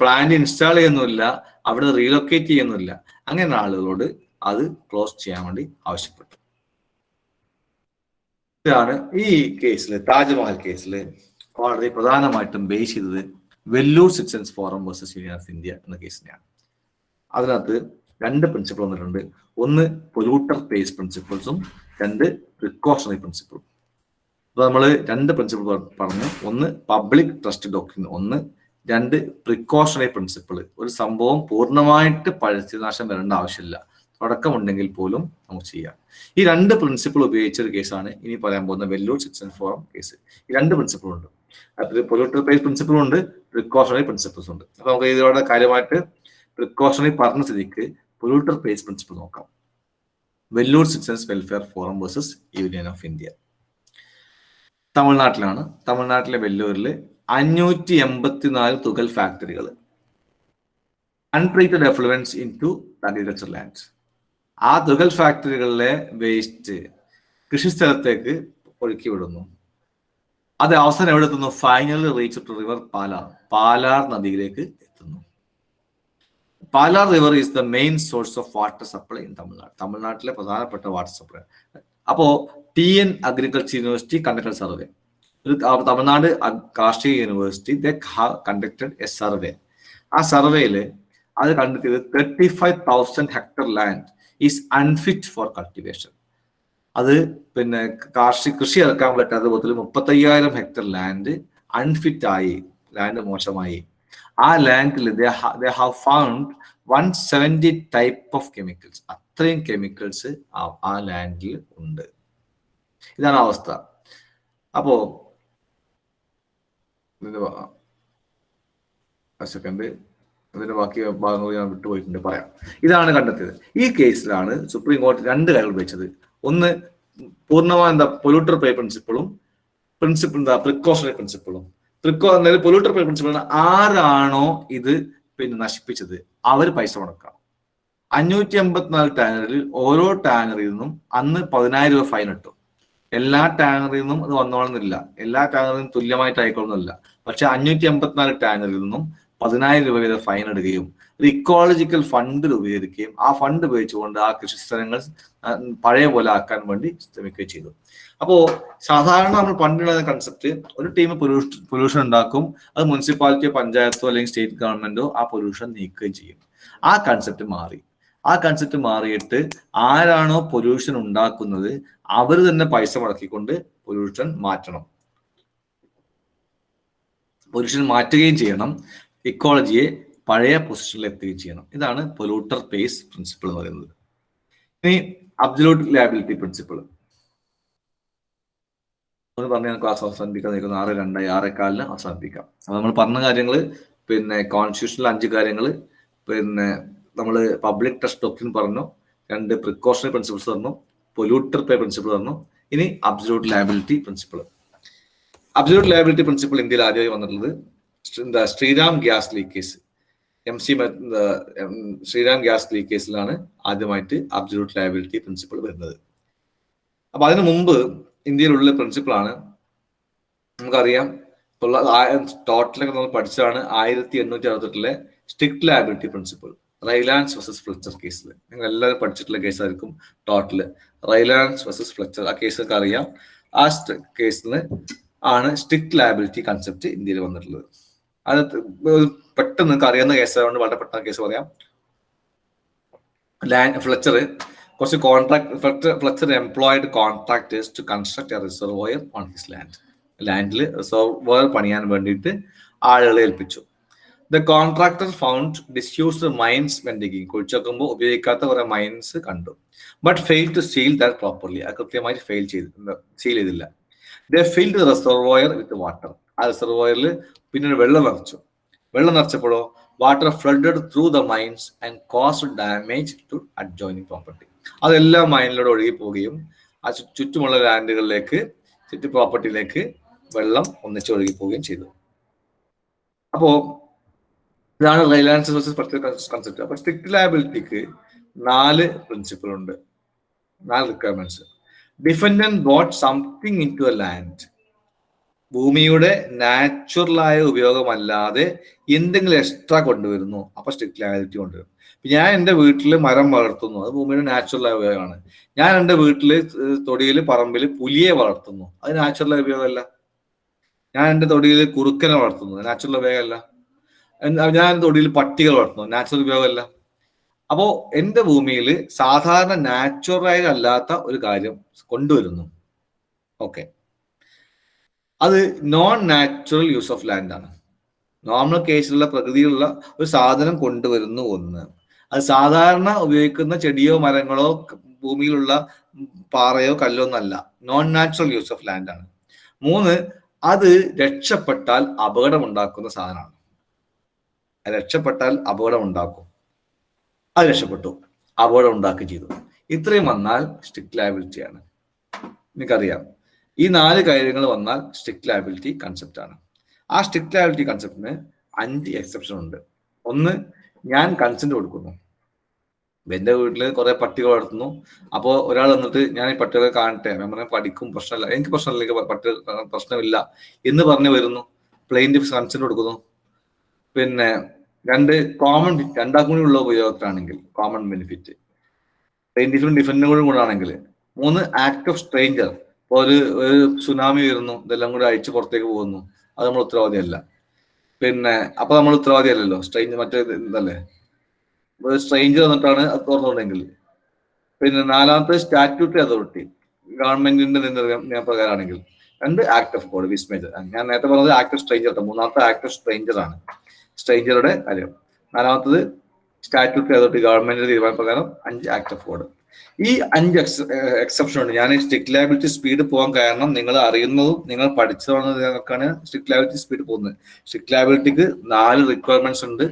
പ്ലാന്റ് ഇൻസ്റ്റാൾ ചെയ്യുന്നില്ല, അവിടെ റീലൊക്കേറ്റ് ചെയ്യുന്നില്ല, അങ്ങനെ ആളുകളോട് അത് ക്ലോസ് ചെയ്യാൻ വേണ്ടി ആവശ്യപ്പെട്ടു. ഇതാണ് ഈ കേസിൽ, താജ്മഹൽ കേസിൽ കോടതി പ്രധാനമായിട്ടും ബേസ് ചെയ്തത് Vellore citizens forum versus union of India എന്ന കേസിനെയാണ്. അതിനകത്ത് 2 പ്രിൻസിപ്പിൾ വന്നിട്ടുണ്ട്. ഒന്ന് പൊല്യൂട്ടർ പേസ് പ്രിൻസിപ്പിൾസും, 2 പ്രിക്കോഷണറി പ്രിൻസിപ്പിളും. അപ്പൊ നമ്മൾ 2 പ്രിൻസിപ്പിൾ പറഞ്ഞു. ഒന്ന് public trust doctrine, 2 precautionary principle. ഒരു സംഭവം പൂർണ്ണമായിട്ട് പരിസ്ഥിതിനാശം വരേണ്ട ആവശ്യമില്ല, തുടക്കമുണ്ടെങ്കിൽ പോലും നമുക്ക് ചെയ്യാം. ഈ 2 പ്രിൻസിപ്പിൾ ഉപയോഗിച്ച ഒരു കേസാണ് ഇനി പറയാൻ പോകുന്ന വെല്ലൂർ സിറ്റിസൺ ഫോറം കേസ്. ഈ 2 പ്രിൻസിപ്പിൾ ഉണ്ട്. പൊല്യൂട്ടർ പേസ് പ്രിൻസിപ്പിളും ഉണ്ട്, പ്രിക്കോഷണറി പ്രിൻസിപ്പിൾസും ഉണ്ട്. അപ്പൊ നമുക്ക് ഇതിലൂടെ കാര്യമായിട്ട് പ്രിക്കോഷണറി പറഞ്ഞ സ്ഥിതിക്ക് പൊല്യൂട്ടർ പേസ് പ്രിൻസിപ്പിൾ നോക്കാം. Vellore citizens welfare forum versus union of India. തമിഴ്നാട്ടിലാണ്. തമിഴ്നാട്ടിലെ വെല്ലൂരിൽ 584 തുകൽ ഫാക്ടറികൾ, untreated effluents into agriculture land. ആ തുകൽ ഫാക്ടറികളിലെ വേസ്റ്റ് കൃഷിസ്ഥലത്തേക്ക് ഒഴുക്കി വിടുന്നു. അത് അവസാനം എവിടെ എത്തുന്നു? Finally reach to river Palar. Palar നദിയിലേക്ക് എത്തുന്നു. Palar river is the main source of water supply in Tamil Nadu. തമിഴ്നാട്ടിലെ പ്രധാനപ്പെട്ട വാട്ടർ സപ്ലൈ. അപ്പോ TN agriculture university conducted survey. Tamil Nadu കാർഷിക യൂണിവേഴ്സിറ്റി കണ്ടക്ടഡ് എ സർവേ. ആ സർവേയില് അത് കണ്ടെത്തിയത് 35,000 hectare land is unfit for cultivation. അത് പിന്നെ കൃഷി ഇറക്കാൻ പറ്റാത്ത വിധത്തിൽ 35,000 ഹെക്ടർ ലാൻഡ് അൺഫിറ്റ് ആയി, ലാൻഡ് മോശമായി. ആ ലാൻഡിൽ they have found 170 type of chemicals. അത്രയും കെമിക്കൽസ് ആ ലാൻഡിൽ ഉണ്ട്. ഇതാണ് അവസ്ഥ. അപ്പോ സെക്കൻഡ് അതിന്റെ ബാക്കി ഭാഗങ്ങൾ ഞാൻ വിട്ടുപോയിട്ടുണ്ട്, പറയാം. ഇതാണ് കണ്ടെത്തിയത്. ഈ കേസിലാണ് സുപ്രീം കോടതി 2 കാര്യങ്ങൾ ഉപയോഗിച്ചത്. ഒന്ന്, പൂർണ്ണമായ പൊല്യൂട്ടർ പേ പ്രിൻസിപ്പിളും പ്രിക്കോഷണറി പ്രിൻസിപ്പിളും. പൊല്യൂട്ടർ പേ പ്രിൻസിപ്പിൾ ആരാണോ ഇത് നശിപ്പിച്ചത് അവർ പൈസ മുടക്കാം. 584 ടാനറിൽ ഓരോ ടാനറിൽ നിന്നും അന്ന് 10,000 രൂപ ഫൈൻ ഇട്ടു. എല്ലാ ടാനറിൽ നിന്നും അത് വന്നോളുന്നില്ല, എല്ലാ ടാനറിൽ നിന്നും തുല്യമായിട്ട് ആയിക്കൊള്ളുന്നില്ല. പക്ഷെ 584 ടാനറിൽ നിന്നും 10,000 രൂപ വീതം ഫൈൻ ഇടുകയും ഇക്കോളജിക്കൽ ഫണ്ട് ഉപയോഗിക്കുകയും ആ ഫണ്ട് ഉപയോഗിച്ചുകൊണ്ട് ആ കൃഷിസ്ഥലങ്ങൾ പഴയ പോലെ ആക്കാൻ വേണ്ടി ശ്രമിക്കുകയും ചെയ്തു. അപ്പോ സാധാരണ നമ്മൾ പണ്ടുള്ള കൺസെപ്റ്റ്, ഒരു ടീം പൊല്യൂഷൻ ഉണ്ടാക്കും, അത് മുനിസിപ്പാലിറ്റിയോ പഞ്ചായത്തോ അല്ലെങ്കിൽ സ്റ്റേറ്റ് ഗവൺമെന്റോ ആ പൊല്യൂഷൻ നീക്കുകയും ചെയ്യും. ആ കൺസെപ്റ്റ് മാറി. ആ കൺസെപ്റ്റ് മാറിയിട്ട് ആരാണോ പൊല്യൂഷൻ ഉണ്ടാക്കുന്നത് അവർ തന്നെ പൈസ മുടക്കിക്കൊണ്ട് പൊല്യൂഷൻ മാറ്റണം, പൊല്യൂഷൻ മാറ്റുകയും ചെയ്യണം, ഇക്കോളജിയെ പഴയ പൊസിഷനിൽ എത്തുകയും ചെയ്യണം. ഇതാണ് പൊല്യൂട്ടർ പേസ് പ്രിൻസിപ്പിൾ എന്ന് പറയുന്നത്. ഇനി അബ്സല്യൂട്ട് ലയബിലിറ്റി പ്രിൻസിപ്പിൾ ഒന്ന് പറഞ്ഞ് ക്ലാസ് അവസാനിപ്പിക്കാൻ നിൽക്കുന്ന 6:02 6:15 അവസാനിപ്പിക്കാം. അപ്പൊ നമ്മൾ പറഞ്ഞ കാര്യങ്ങൾ കോൺസ്റ്റിറ്റ്യൂഷനിൽ 5 കാര്യങ്ങൾ, നമ്മൾ പബ്ലിക് ട്രസ്റ്റ് ഡോക്ട്രിൻ പറഞ്ഞു, 2 പ്രിക്കോഷണറി പ്രിൻസിപ്പിൾസ് പറഞ്ഞു, പൊല്യൂട്ടർ പേ പ്രിൻസിപ്പിൾ പറഞ്ഞു. ഇനി absolute liability principle. Absolute liability principle ഇന്ത്യയിൽ ആദ്യമായി വന്നിട്ടുള്ളത് Shriram gas leakage Shriram gas ലീക്കേജിലാണ് ആദ്യമായിട്ട് അബ്സല്യൂട്ട് ലയബിലിറ്റി പ്രിൻസിപ്പിൾ വരുന്നത്. അപ്പൊ അതിനു മുമ്പ് ഇന്ത്യയിലുള്ള പ്രിൻസിപ്പിളാണ് നമുക്കറിയാം, ടോട്ടലൊക്കെ നമ്മൾ പഠിച്ചതാണ് 1868 strict liability principle, Rylands versus Fletcher കേസിൽ. നിങ്ങൾ എല്ലാവരും പഠിച്ചിട്ടുള്ള കേസായിരിക്കും ടോട്ടല്. റൈലാൻഡ്സ് വേഴ്സസ് ഫ്ലെച്ചർ ആ കേസൊക്കെ അറിയാം. ആ കേസിന് ആണ് സ്ട്രിക്ട് ലയബിലിറ്റി കൺസെപ്റ്റ് ഇന്ത്യയിൽ വന്നിട്ടുള്ളത്. അത് പെട്ടെന്ന് നിങ്ങൾക്ക് അറിയുന്ന കേസായതുകൊണ്ട് വളരെ പെട്ടെന്ന് കേസ് പറയാം. ഫ്ലെച്ചർ കുറച്ച് Fletcher employed contractors to construct a reservoir on his ലാൻഡിൽ റിസർവോയർ പണിയാൻ വേണ്ടിയിട്ട് ആളുകളെ ഏൽപ്പിച്ചു. The contractor found disused mines when digging. കുഴിച്ചോക്കുമ്പോൾ ഉപയോഗിക്കാത്ത കുറെ മൈൻസ് കണ്ടു. But fail to seal that properly. അത് കൃത്യമായിട്ട് സീൽ ചെയ്തില്ല. They filled the reservoir with water. ആ റിസർവോയറിൽ പിന്നീട് വെള്ളം നിറച്ചപ്പോഴോ water flooded through the mines and caused damage to adjoining property. അതെല്ലാം മൈനിലൂടെ ഒഴുകി പോവുകയും ആ ചുറ്റുമുള്ള ലാൻഡുകളിലേക്ക്, പ്രോപ്പർട്ടിയിലേക്ക് വെള്ളം ഒന്നിച്ച് ഒഴുകി പോവുകയും ചെയ്തു. അപ്പോ ഇതാണ് റൈലാൻഡ്സ് വേഴ്സസ് ഫ്ലെച്ചർ കൺസെപ്റ്റ്. അപ്പൊ സ്ട്രിക്ട് ലയബിലിറ്റിക്ക് 4 പ്രിൻസിപ്പിൾ ഉണ്ട്, 4 requirements. Defendant bought something into a land. ഭൂമിയുടെ നാച്ചുറലായ ഉപയോഗമല്ലാതെ എന്തെങ്കിലും എക്സ്ട്രാ കൊണ്ടുവരുന്നു, അപ്പൊ സ്ട്രിക്ട് ലയബിലിറ്റി കൊണ്ടുവരും. ഞാൻ എൻ്റെ വീട്ടിൽ മരം വളർത്തുന്നു, അത് ഭൂമിയുടെ നാച്ചുറലായ ഉപയോഗമാണ്. ഞാൻ എൻ്റെ വീട്ടിൽ തൊടിയിൽ പറമ്പിൽ പുലിയെ വളർത്തുന്നു, അത് നാച്ചുറലായ ഉപയോഗമല്ല. ഞാൻ എൻ്റെ തൊടിയിൽ കുറുക്കനെ വളർത്തുന്നു, നാച്ചുറൽ ഉപയോഗമല്ല. ഞാൻ തൊടിയിൽ പട്ടികൾ വളർത്തുന്നു, നാച്ചുറൽ ഉപയോഗമല്ല. അപ്പോ എൻ്റെ ഭൂമിയിൽ സാധാരണ നാച്ചുറൽ അല്ലാത്ത ഒരു കാര്യം കൊണ്ടുവരുന്നു. ഓക്കെ, അത് non natural use of land ആണ്. നോർമൽ കേസിലുള്ള പ്രകൃതിയിലുള്ള ഒരു സാധനം കൊണ്ടുവരുന്നു ഒന്ന്. അത് സാധാരണ ഉപയോഗിക്കുന്ന ചെടിയോ മരങ്ങളോ ഭൂമിയിലുള്ള പാറയോ കല്ലോ ഒന്നല്ല, non natural use of land ആണ്. 3, അത് രക്ഷപ്പെട്ടാൽ അപകടമുണ്ടാക്കുന്ന സാധനമാണ്. രക്ഷപ്പെട്ടാൽ അപകടം ഉണ്ടാക്കും, അത് രക്ഷപ്പെട്ടു, അപകടം ഉണ്ടാക്കുകയും ചെയ്തു. ഇത്രയും വന്നാൽ സ്ട്രിക്ട് ലയബിലിറ്റിയാണ്. എനിക്കറിയാം ഈ 4 കാര്യങ്ങൾ വന്നാൽ സ്ട്രിക്ട് ലയബിലിറ്റി കൺസെപ്റ്റ് ആണ്. ആ സ്ട്രിക്ട് ലയബിലിറ്റി കൺസെപ്റ്റിന് 5 എക്സെപ്ഷൻ ഉണ്ട്. 1, ഞാൻ കൺസെന്റ് കൊടുക്കുന്നു. എന്റെ വീട്ടില് കുറെ പട്ടികൾ വളർത്തുന്നു. അപ്പോൾ ഒരാൾ വന്നിട്ട് ഞാൻ ഈ പട്ടികളെ കാണട്ടെ, ഞാൻ പറഞ്ഞാൽ പഠിക്കും, പ്രശ്നമില്ല, എനിക്ക് പ്രശ്നമില്ല, എനിക്ക് പട്ടികൾ പ്രശ്നമില്ല എന്ന് പറഞ്ഞു വരുന്നു. പ്ലെയിൻറ്റിഫ് കൺസെന്റ് കൊടുക്കുന്നു. പിന്നെ കോമൺ രണ്ടാക്കും കൂടി ഉള്ള ഉപയോഗത്തിലാണെങ്കിൽ കോമൺ ബെനിഫിറ്റ്, പ്ലെയിൻറ്റിഫിനും ഡിഫൻഡിനും കൂടെ ആണെങ്കിൽ. 3 ആക്ട് ഓഫ് സ്ട്രേഞ്ചർ. ഇപ്പോൾ ഒരു സുനാമി വരുന്നു, ഇതെല്ലാം കൂടി അഴിച്ച് പുറത്തേക്ക് പോകുന്നു, അത് നമ്മൾ ഉത്തരവാദിയല്ല. പിന്നെ അപ്പൊ നമ്മൾ ഉത്തരവാദിയല്ലല്ലോ, സ്ട്രേഞ്ചർ മറ്റേ ഇതല്ലേ, സ്ട്രേഞ്ചർ വന്നിട്ടാണ് അത് തുറന്നുകൊണ്ടെങ്കിൽ. പിന്നെ 4ാമത്തെ സ്റ്റാറ്റ്യൂട്ടറി അതോറിറ്റി, ഗവൺമെന്റിന്റെ നിയമപ്രകാരമാണെങ്കിൽ. 2 ആക്ട് ഓഫ് ഗോഡ് വിസ്മേജർ. ഞാൻ നേരത്തെ പറഞ്ഞത് ആക്ട് ഓഫ് സ്ട്രേഞ്ചർ. 3ാമത്തെ ആക്ട് ഓഫ് സ്ട്രേഞ്ചർ ആണ്, സ്ട്രേഞ്ചറുടെ കാര്യം. 4ാമത്തത് സ്റ്റാറ്റ്യൂട്ടറി അതോറിറ്റി, ഗവൺമെന്റിന്റെ തീരുമാനപ്രകാരം. 5 ആക്ട് ഓഫ് ഗോഡ്. ഈ 5 എക്സെപ്ഷൻ ഉണ്ട്. ഞാൻ സ്ട്രിക്ട് ലയബിലിറ്റി സ്പീഡ് പോകാൻ കാരണം നിങ്ങൾ അറിയുന്നതും നിങ്ങൾ പഠിച്ചതാണെന്നൊക്കെയാണ് സ്ട്രിക്ട് ലയബിലിറ്റി സ്പീഡ് പോകുന്നത്. സ്ട്രിക്ട് ലയബിലിറ്റിക്ക് 4 റിക്വയർമെന്റ്സ് ഉണ്ട്,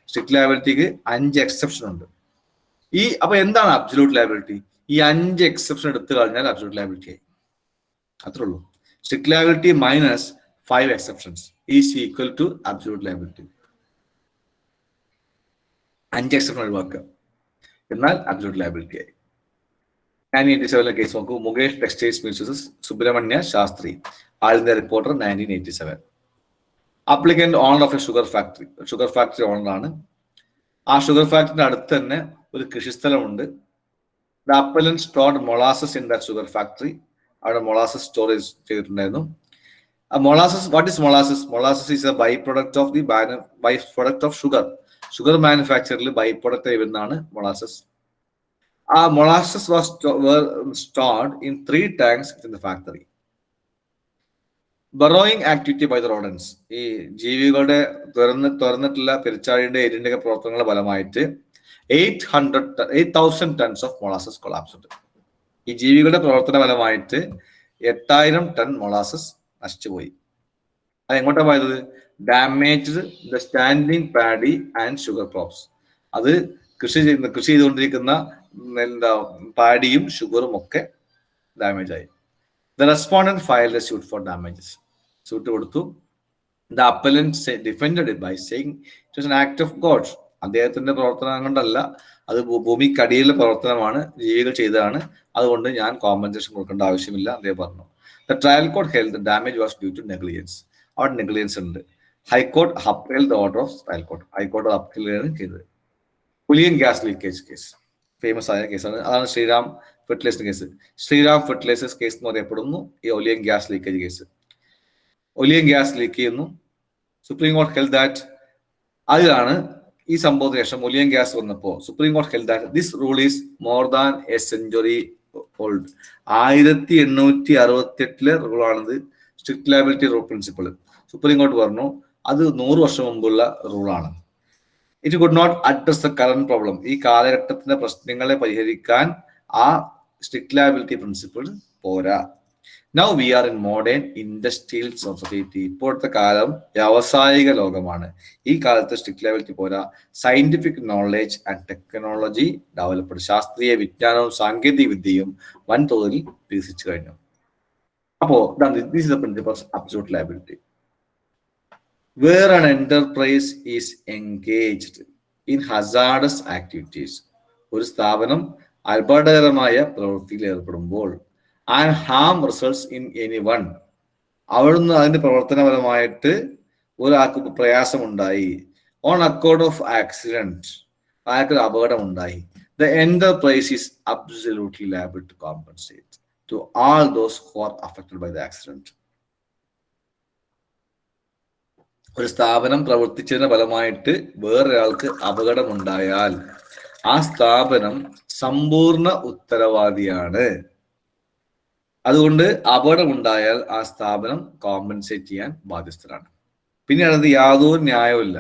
സ്ട്രിക്ട് ലയബിലിറ്റിക്ക് 5 എക്സെപ്ഷൻ ഉണ്ട്. അപ്പൊ എന്താണ് അബ്സല്യൂട്ട് ലയബിലിറ്റി? ഈ 5 എക്സെപ്ഷൻ എടുത്തു കഴിഞ്ഞാൽ അബ്സല്യൂട്ട് ലയബിലിറ്റി ആയി. അത്രേ ഉള്ളൂ. Strict liability minus 5 exceptions is equal to absolute liability. 5 exception ഒഴിവാക്കുക, എന്നാൽ അബ്സല്യൂട്ട് ലയബിലിറ്റി ആയി. 1987 കേസ് നോക്കൂ. Mukesh textiles mills Subramanya Sastri, all India reporter, 1987. Applicant owner of a sugar factory ഓണറാണ്. ആ ഷുഗർ ഫാക്ടറിന്റെ അടുത്ത് തന്നെ ഒരു കൃഷിസ്ഥലമുണ്ട്. The appellant stored molasses in that sugar factory. അവിടെ മൊളാസസ് സ്റ്റോറേജ് ചെയ്തിട്ടുണ്ടായിരുന്നു. Molasses, what is molasses? Molasses is a by product of sugar. Sugar മാനുഫാക്ചറിൽ by product വരുന്നതാണ് molasses. Molasses were stored in 3 tanks in the factory. Burrowing activity by the rodents. ഈ ജീവികളുടെ തുറന്നിട്ടുള്ള പെരിച്ചാഴിയുടെ എരിന്റെ പ്രവർത്തനങ്ങളുടെ ഫലമായിട്ട് 8,000 tons of molasses collapsed. ഈ ജീവികളുടെ പ്രവർത്തന ഫലമായിട്ട് 8,000 ടൺ മൊളാസസ് നശിച്ചുപോയി. അത് എങ്ങോട്ടാണ് പോയത്? Damaged the standing paddy and sugar crops. അത് കൃഷി ചെയ്തുകൊണ്ടിരിക്കുന്ന പാഡിയും ഷുഗറും ഒക്കെ ഡാമേജ് ആയി. The respondent filed a suit for damages. Suit കൊടുത്തു. The appellant defended it by saying it was an act of God. അദ്ദേഹത്തിന്റെ പ്രവർത്തനം കൊണ്ടല്ല, അത് ഭൂമിക്കടിയിലെ പ്രവർത്തനമാണ്, ജീവികൾ ചെയ്തതാണ്, അതുകൊണ്ട് ഞാൻ കോമ്പൻസേഷൻ കൊടുക്കേണ്ട ആവശ്യമില്ല അദ്ദേഹം പറഞ്ഞു. The trial court held the damage was due to negligence. അവിടെ നെഗ്ലിജൻസ് ഉണ്ട്. High Court appealed the order of trial court. High Court അപ്പീലാണ് ചെയ്തത്. Oleum gas leakage case famous ആയ കേസാണ്. അതാണ് Shriram fertilizer case. Shriram fertilizers case എന്ന് പറയപ്പെടുന്നു ഈ oleum gas leakage case. Oleum gas leak ചെയ്യുന്നു. സുപ്രീം കോർട്ട് ഹെൽഡ് ദാറ്റ്, അതിലാണ് ഈ സംഭവത്തിന് ശേഷം ഒലിയൻ ഗ്യാസ് വന്നപ്പോൾ Supreme Court held that this rule is more than a century old. 1868 റൂളാണിത്, strict liability rule principle. Supreme Court പറഞ്ഞു അത് 100 വർഷം മുമ്പുള്ള റൂളാണ്. It could not address the current problem. ഈ കാലഘട്ടത്തിന്റെ പ്രശ്നങ്ങളെ പരിഹരിക്കാൻ ആ സ്ട്രിക്ട് ലയബിലിറ്റി പ്രിൻസിപ്പിൾ പോരാ. Now we are in modern industrial society. ഇപ്പോഴത്തെ കാലം വ്യാവസായിക ലോകമാണ്. ഈ കാലത്ത് സ്ട്രിക്ട് ലയബിലിറ്റി പോരാ. Scientific knowledge and technology developed. ശാസ്ത്രീയ വിജ്ഞാനവും സാങ്കേതിക വിദ്യയും വൻതോതിൽ വികസിച്ചു കഴിഞ്ഞു. അപ്പോ this is the principle of absolute liability. Where an enterprise is engaged in hazardous activities, ഒരു സ്ഥാപനം അപകടകരമായ പ്രവൃത്തിയിൽ ഏർപ്പെടുമ്പോൾ, and harm results in anyone, അവിടുന്ന് അതിന്റെ പ്രവർത്തനപരമായിട്ട് ഒരാൾക്ക് പ്രയാസമുണ്ടായി, on account of accident, അയാൾക്കൊരു അപകടം ഉണ്ടായി, the enterprise is absolutely liable to compensate to all those who are affected by the accident. ഒരു സ്ഥാപനം പ്രവർത്തിച്ചതിന്റെ ഫലമായിട്ട് വേറൊരാൾക്ക് അപകടമുണ്ടായാൽ ആ സ്ഥാപനം സമ്പൂർണ്ണ ഉത്തരവാദിയാണ്. അതുകൊണ്ട് അപകടമുണ്ടായാൽ ആ സ്ഥാപനം കോമ്പൻസേറ്റ് ചെയ്യാൻ ബാധ്യസ്ഥരാണ്. പിന്നെയാണത് യാതൊരു ന്യായവുമില്ല,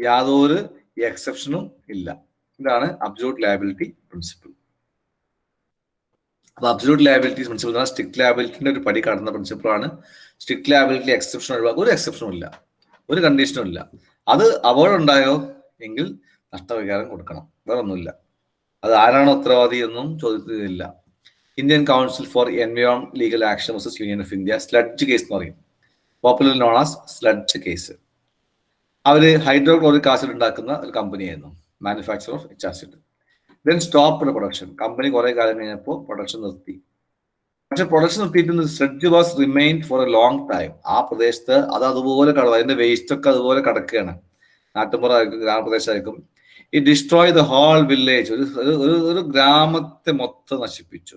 യാതൊരു എക്സെപ്ഷനും ഇല്ല. ഇതാണ് അബ്സല്യൂട്ട് ലയബിലിറ്റി പ്രിൻസിപ്പിൾ. അപ്പൊ അബ്സല്യൂട്ട് ലയബിലിറ്റി പ്രിൻസിപ്പിൾ എന്ന് പറഞ്ഞാൽ സ്ട്രിക്ട് ലയബിലിറ്റിന്റെ ഒരു പടി കടന്ന പ്രിൻസിപ്പിളാണ്. സ്ട്രിക്ട് ലയബിലിറ്റി എക്സെപ്ഷൻ ഒഴിവാക്കുക, ഒരു എക്സെപ്ഷനും ഇല്ല, ഒരു കണ്ടീഷനും ഇല്ല. അത് അപകടം ഉണ്ടായോ എങ്കിൽ നഷ്ടപരിഹാരം കൊടുക്കണം, വേറൊന്നുമില്ല. അത് ആരാണോ ഉത്തരവാദി എന്നും ചോദിക്കുന്നില്ല. Indian Council for Environment Legal Action versus union of India sludge case എന്ന് പറയും, popular known as sludge case. അവര് ഹൈഡ്രോക്ലോറിക് ആസിഡ് ഉണ്ടാക്കുന്ന ഒരു കമ്പനിയായിരുന്നു, manufacture of H acid. Then stop production. Company കുറെ കാലം കഴിഞ്ഞപ്പോൾ പ്രൊഡക്ഷൻ നിർത്തി. പക്ഷെ പ്രൊഡക്ഷൻ നിർത്തിയിട്ട് sludge was remain for a long time. ആ പ്രദേശത്ത് അത് അതുപോലെ അതിന്റെ വേസ്റ്റ് ഒക്കെ അതുപോലെ കിടക്കുകയാണ്. നാട്ടുമ്പുറമായിരിക്കും, ഗ്രാമപ്രദേശമായിരിക്കും. ഈ ഡിസ്ട്രോയ് ദ ഹോൾ വില്ലേജ്. ഒരു ഗ്രാമത്തെ മൊത്തം നശിപ്പിച്ചു.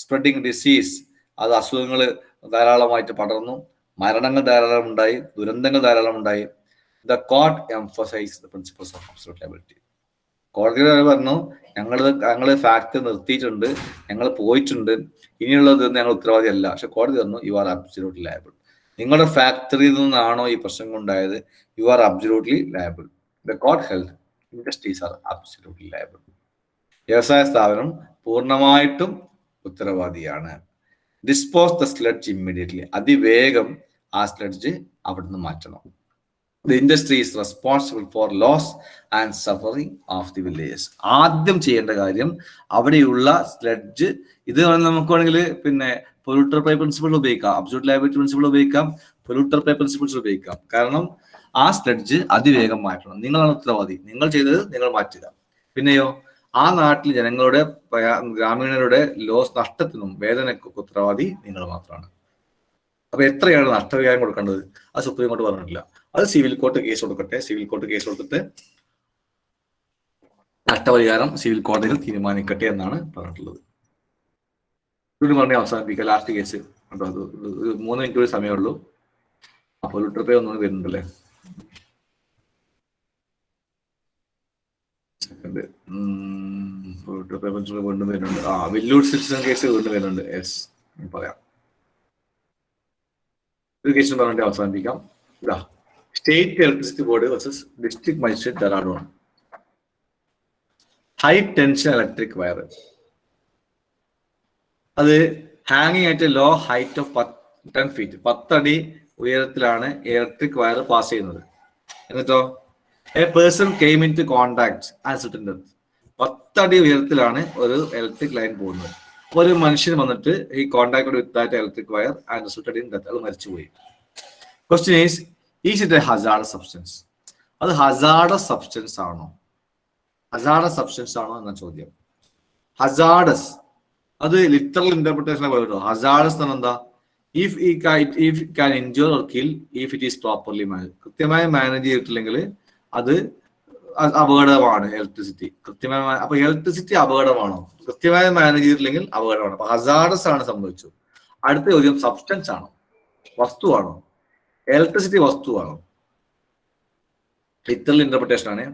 സ്പ്രെഡിങ് ഡിസീസ്, അത് അസുഖങ്ങൾ ധാരാളമായിട്ട് പടർന്നു. മരണങ്ങൾ ധാരാളം ഉണ്ടായി, ദുരന്തങ്ങൾ ധാരാളം ഉണ്ടായി. The court emphasise the principles of absolute liability. കോടതി പറഞ്ഞു, ഞങ്ങൾ ഫാക്ടറി നിർത്തിയിട്ടുണ്ട്, ഞങ്ങൾ പോയിട്ടുണ്ട്, ഇനിയുള്ളത് ഞങ്ങൾ ഉത്തരവാദിയല്ല. പക്ഷെ കോടതി പറഞ്ഞു, യു ആർ അബ്സല്യൂട്ട്ലി ലയബിൾ. നിങ്ങളുടെ ഫാക്ടറിയിൽ നിന്നാണോ ഈ പ്രശ്നം ഉണ്ടായത്, you are absolutely liable. The court held industries are absolutely liable. വ്യവസായ സ്ഥാപനം പൂർണ്ണമായിട്ടും ഉത്തരവാദിയാണ്. Dispose the sludge immediately. അതിവേഗം ആ സ്ലെഡ്ജ് അവിടുന്ന് മാറ്റണം. The industry is responsible for loss and suffering of the villages. ആദ്യം ചെയ്യേണ്ട കാര്യം അവിടെയുള്ള സ്ലെഡ്ജ്, ഇത് നമുക്ക് വേണമെങ്കിൽ പിന്നെ പൊല്യൂട്ടർ പേ പ്രിൻസിപ്പിൾ ഉപയോഗിക്കാം, അബ്സല്യൂട്ട് ലയബിലിറ്റി പ്രിൻസിപ്പിൾ ഉപയോഗിക്കാം, പൊല്യൂട്ടർ പേ പ്രിൻസിപ്പിൾസ് ഉപയോഗിക്കാം. കാരണം ആ സ്ലെഡ്ജ് അതിവേഗം മാറ്റണം. നിങ്ങളാണ് ഉത്തരവാദി. നിങ്ങൾ ചെയ്തത് നിങ്ങൾ മാറ്റുക. പിന്നെയോ ആ നാട്ടിൽ ജനങ്ങളുടെ, ഗ്രാമീണരുടെ ലോസ്, നഷ്ടത്തിനും വേദനയ്ക്കും ഉത്തരവാദി നിങ്ങൾ മാത്രമാണ്. അപ്പൊ എത്രയാണ് നഷ്ടപരിഹാരം കൊടുക്കേണ്ടത്, അത് സുപ്രീം കോടതി പറഞ്ഞിട്ടില്ല. അത് സിവിൽ കോർട്ട് കേസ് കൊടുക്കട്ടെ. സിവിൽ കോർട്ട് കേസ് കൊടുത്തിട്ട് നഷ്ടപരിഹാരം സിവിൽ കോടതികൾ തീരുമാനിക്കട്ടെ എന്നാണ് പറഞ്ഞിട്ടുള്ളത്. ഇത് പറഞ്ഞ് അവസാനിപ്പിക്കുക. ലാസ്റ്റ് കേസ് കേട്ടോ, അത് 3 മിനിറ്റ് കൂടി സമയമുള്ളൂ. അപ്പോൾ ലിറ്റർ പേ ഒന്നും വരുന്നുണ്ടല്ലേ. വീണ്ടും വരുന്നുണ്ട്. വെല്ലൂർ സിറ്റിസൺ കേസ് വീണ്ടും വരുന്നുണ്ട്. യെസ്, പറയാം. ഒരു കേസിന് പറഞ്ഞിട്ട് അവസാനിപ്പിക്കാം. ഇതാ, state electricity board versus district magistrate Dehradun. High tension electric wire, അത് ഹാങ്ങിങ് ആയിട്ട് ലോ ഹൈറ്റ് ഓഫ് 10 feet, 10 അടി ഉയരത്തിലാണ് ഇലക്ട്രിക് വയർ പാസ് ചെയ്യുന്നത്. എന്നിട്ടോ a person came into contact and sit in death. 10 അടി ഉയരത്തിലാണ് ഒരു ഇലക്ട്രിക് ലൈൻ പോകുന്നത്. ഒരു മനുഷ്യൻ വന്നിട്ട് ഈ contact with that electric wire and resulted in death. അത് മരിച്ചുപോയി. Question is it A hazardous substance? അത് ഹസാർഡസ് സബ്സ്റ്റൻസ് ആണോ? ഹസാർഡസ് സബ്സ്റ്റൻസ് ആണോ എന്ന ചോദ്യം. ഹസാർഡസ്, അത് ലിറ്ററൽ ഇന്റർപ്രിട്ടേഷനെ പറയുമോ? ഹസാർഡസ് എന്ന് എന്താ? If can injure or kill if it is properly manage. കൃത്യമായി മാനേജ് ചെയ്തിട്ടില്ലെങ്കിൽ അത് അപകടമാണ്. ഇലക്ട്രിസിറ്റി കൃത്യമായി, അപ്പൊ ഇലക്ട്രിസിറ്റി അപകടമാണോ? കൃത്യമായി മാനേജ് ചെയ്തിട്ടില്ലെങ്കിൽ അപകടമാണ്. അപ്പൊ ഹസാർഡസ് ആണ് സംഭവിച്ചു. അടുത്ത ചോദ്യം, സബ്സ്റ്റൻസ് ആണോ, വസ്തുവാണോ? ഇലക്ട്രിസിറ്റി വസ്തുവാണോ? ലിറ്ററൽ ഇന്റർപ്രിട്ടേഷൻ ആണ്.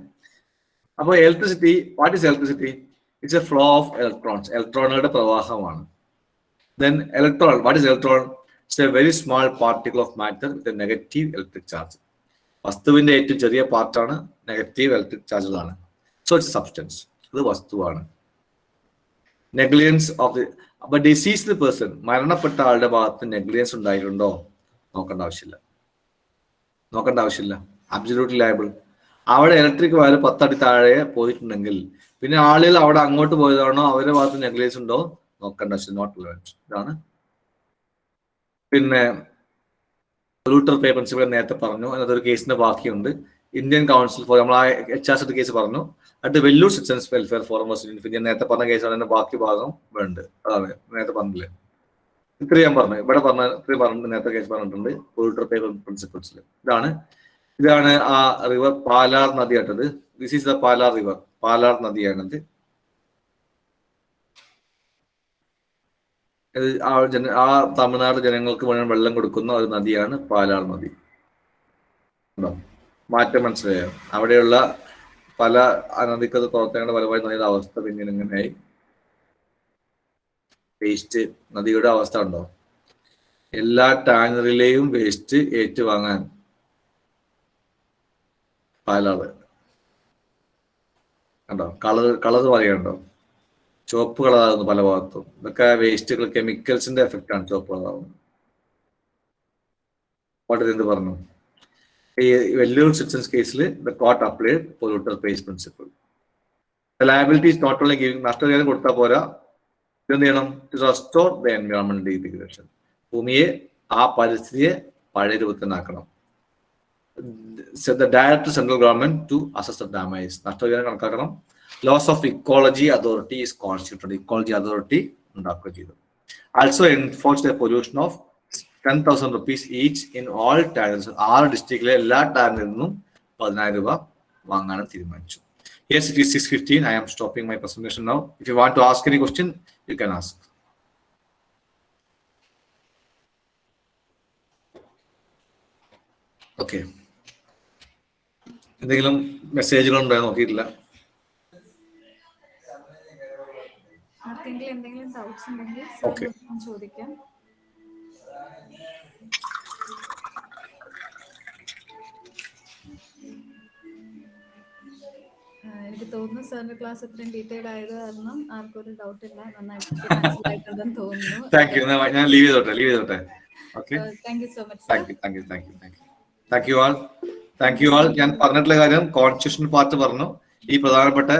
അപ്പൊ electricity, what is electricity? It's a flow of electrons. ഇലക്ട്രോണുകളുടെ പ്രവാഹമാണ്. Then electron, what is electron? It's a very small particle of matter with a negative electric charge. വസ്തുവിന്റെ ഏറ്റവും ചെറിയ പാർട്ടാണ്, നെഗറ്റീവ് ഇലക്ട്രിക് ചാർജുകളാണ്. സോ ഇറ്റ്സ് സബ്സ്റ്റൻസ്, അത് വസ്തുവാണ്. നെഗ്ലിജൻസ് ഓഫ് ദി, അപ്പൊ ഡിസീസ്ഡ് പേഴ്സൺ, മരണപ്പെട്ട ആളുടെ ഭാഗത്ത് നെഗ്ലിജൻസ് ഉണ്ടായിട്ടുണ്ടോ? നോക്കേണ്ട ആവശ്യമില്ല. Absolutely liable. അവിടെ ഇലക്ട്രിക് വയർ 10 അടി താഴെ പോയിട്ടുണ്ടെങ്കിൽ പിന്നെ ആളുകൾ അവിടെ അങ്ങോട്ട് പോയതാണോ, അവരുടെ ഭാഗത്ത് നെഗ്ലിജൻസ് ഉണ്ടോ? നോക്കേണ്ട ആവശ്യം. Not relevant. ഇതാണ്. പിന്നെ പൊല്യൂട്ടർ പേ പ്രിൻസിപ്പിൾ നേരത്തെ പറഞ്ഞു. അതൊരു കേസിന്റെ ബാക്കിയുണ്ട്. ഇന്ത്യൻ കൗൺസിൽ ഫോർ, നമ്മൾ ആ HRCT കേസ് പറഞ്ഞു. അടുത്ത് Vellore citizens welfare forum versus India, നേരത്തെ പറഞ്ഞ കേസാണ്. അതിന്റെ ബാക്കി ഭാഗം വേണ്ട. അതാണ് നേരത്തെ പറഞ്ഞില്ലേ. ഇത്രയും ഞാൻ പറഞ്ഞു. ഇവിടെ ഇത്രയും പറഞ്ഞിട്ട് നേരത്തെ കേസ് പറഞ്ഞിട്ടുണ്ട് പൊല്യൂട്ടർ പേ പ്രിൻസിപ്പിൾസിൽ. ഇതാണ് ആ റിവർ, പാലാർ നദി ആട്ടത്. This is the Palar river. Palar നദിയാണത്. ആ തമിഴ്നാട് ജനങ്ങൾക്ക് മുഴുവൻ വെള്ളം കൊടുക്കുന്ന ഒരു നദിയാണ് പാലാർ നദി. മാറ്റം മനസ്സിലായോ? അവിടെയുള്ള പല അനധികൃത പ്രവർത്തനങ്ങളുടെ ഫലമായി നദിയുടെ അവസ്ഥ പിന്നീട് എങ്ങനെയായി? വേസ്റ്റ് നദിയുടെ അവസ്ഥ ഉണ്ടോ? എല്ലാ ടാങ്കറിലെയും വേസ്റ്റ് ഏറ്റുവാങ്ങാൻ പാലാറ് കണ്ടോ? കളർ പറയുന്നുണ്ടോ? ചുവപ്പ് കളറാകുന്നു പല ഭാഗത്തും. ഇതൊക്കെ വേസ്റ്റുകൾ, കെമിക്കൽസിന്റെ എഫക്റ്റ് ആണ് ചുവപ്പ് കളറാകുന്നത്. കോടതി എന്ത് പറഞ്ഞു? ഈ വെല്ലൂർ സിറ്റിസൺസ് കേസിൽ the court applied polluter pays principle. Liability is not only giving, നഷ്ടപരിഹാരം കൊടുത്താൽ പോരാ, എന്ത് ചെയ്യണം? To restore the environment degradation. ഭൂമിയെ, ആ പരിസ്ഥിതിയെ പഴയ രൂപത്തിനാക്കണം. The direct central government to assess the damage. നഷ്ടപരിഹാരം കണക്കാക്കണം. Loss of ecology authority is constituted. Ecology authority ഉണ്ടാക്കുകയും ചെയ്തു. Also enforce the pollution of 10,000 rupees each in all taluks. 6 ഡിസ്ട്രിക്റ്റിലെ എല്ലാ ടാലന്റിൽ നിന്നും 10,000 രൂപ വാങ്ങാനും തീരുമാനിച്ചു. Yes, it is 6:15. I am stopping my presentation now. If you want to ask any question, you can ask. Okay. എന്തെങ്കിലും മെസ്സേജുകൾ ഉണ്ടോ നോക്കിയിട്ടില്ല.
ആർക്കെങ്കിലും എന്തെങ്കിലും ഡൗട്ട്സ് ഉണ്ടെങ്കിൽ
Okay.
ചോദിക്കാം. എനിക്ക് തോന്നുന്നു സാറിന്റെ ക്ലാസ് അത്രയും ഡീറ്റെയിൽ ആയത് കാരണം ആർക്കും ഒരു ഡൗട്ട് ഇല്ല. നന്നായിട്ട് മനസ്സിലായിട്ടുണ്ടെന്ന് തോന്നുന്നു.
Thank you. ഞാൻ ലീവ് ചെയ്തോട്ടെ. Okay.
Thank you so much.
Thank you all. ഞാൻ പറഞ്ഞിട്ടുള്ള കാര്യം കോൺസ്റ്റിറ്റ്യൂഷൻ പാർട്ട് പറഞ്ഞു. ഈ പ്രധാനപ്പെട്ട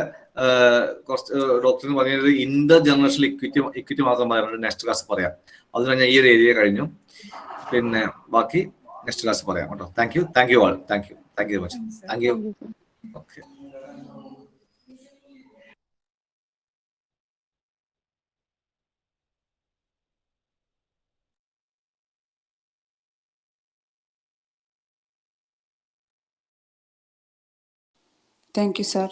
ഡോക്ടറിന് പറഞ്ഞത് ഇന്റർ ജനറേഷണൽ ഇക്വിറ്റി മാത്രം പറയാനുണ്ട്. നെക്സ്റ്റ് ക്ലാസ് പറയാം. അതിന് ഞാൻ ഈ ഒരു ഏരിയ കഴിഞ്ഞു. പിന്നെ ബാക്കി നെക്സ്റ്റ് ക്ലാസ് പറയാം കേട്ടോ. Thank you all. Thank you very much. Thank you. Okay.
Thank you, sir.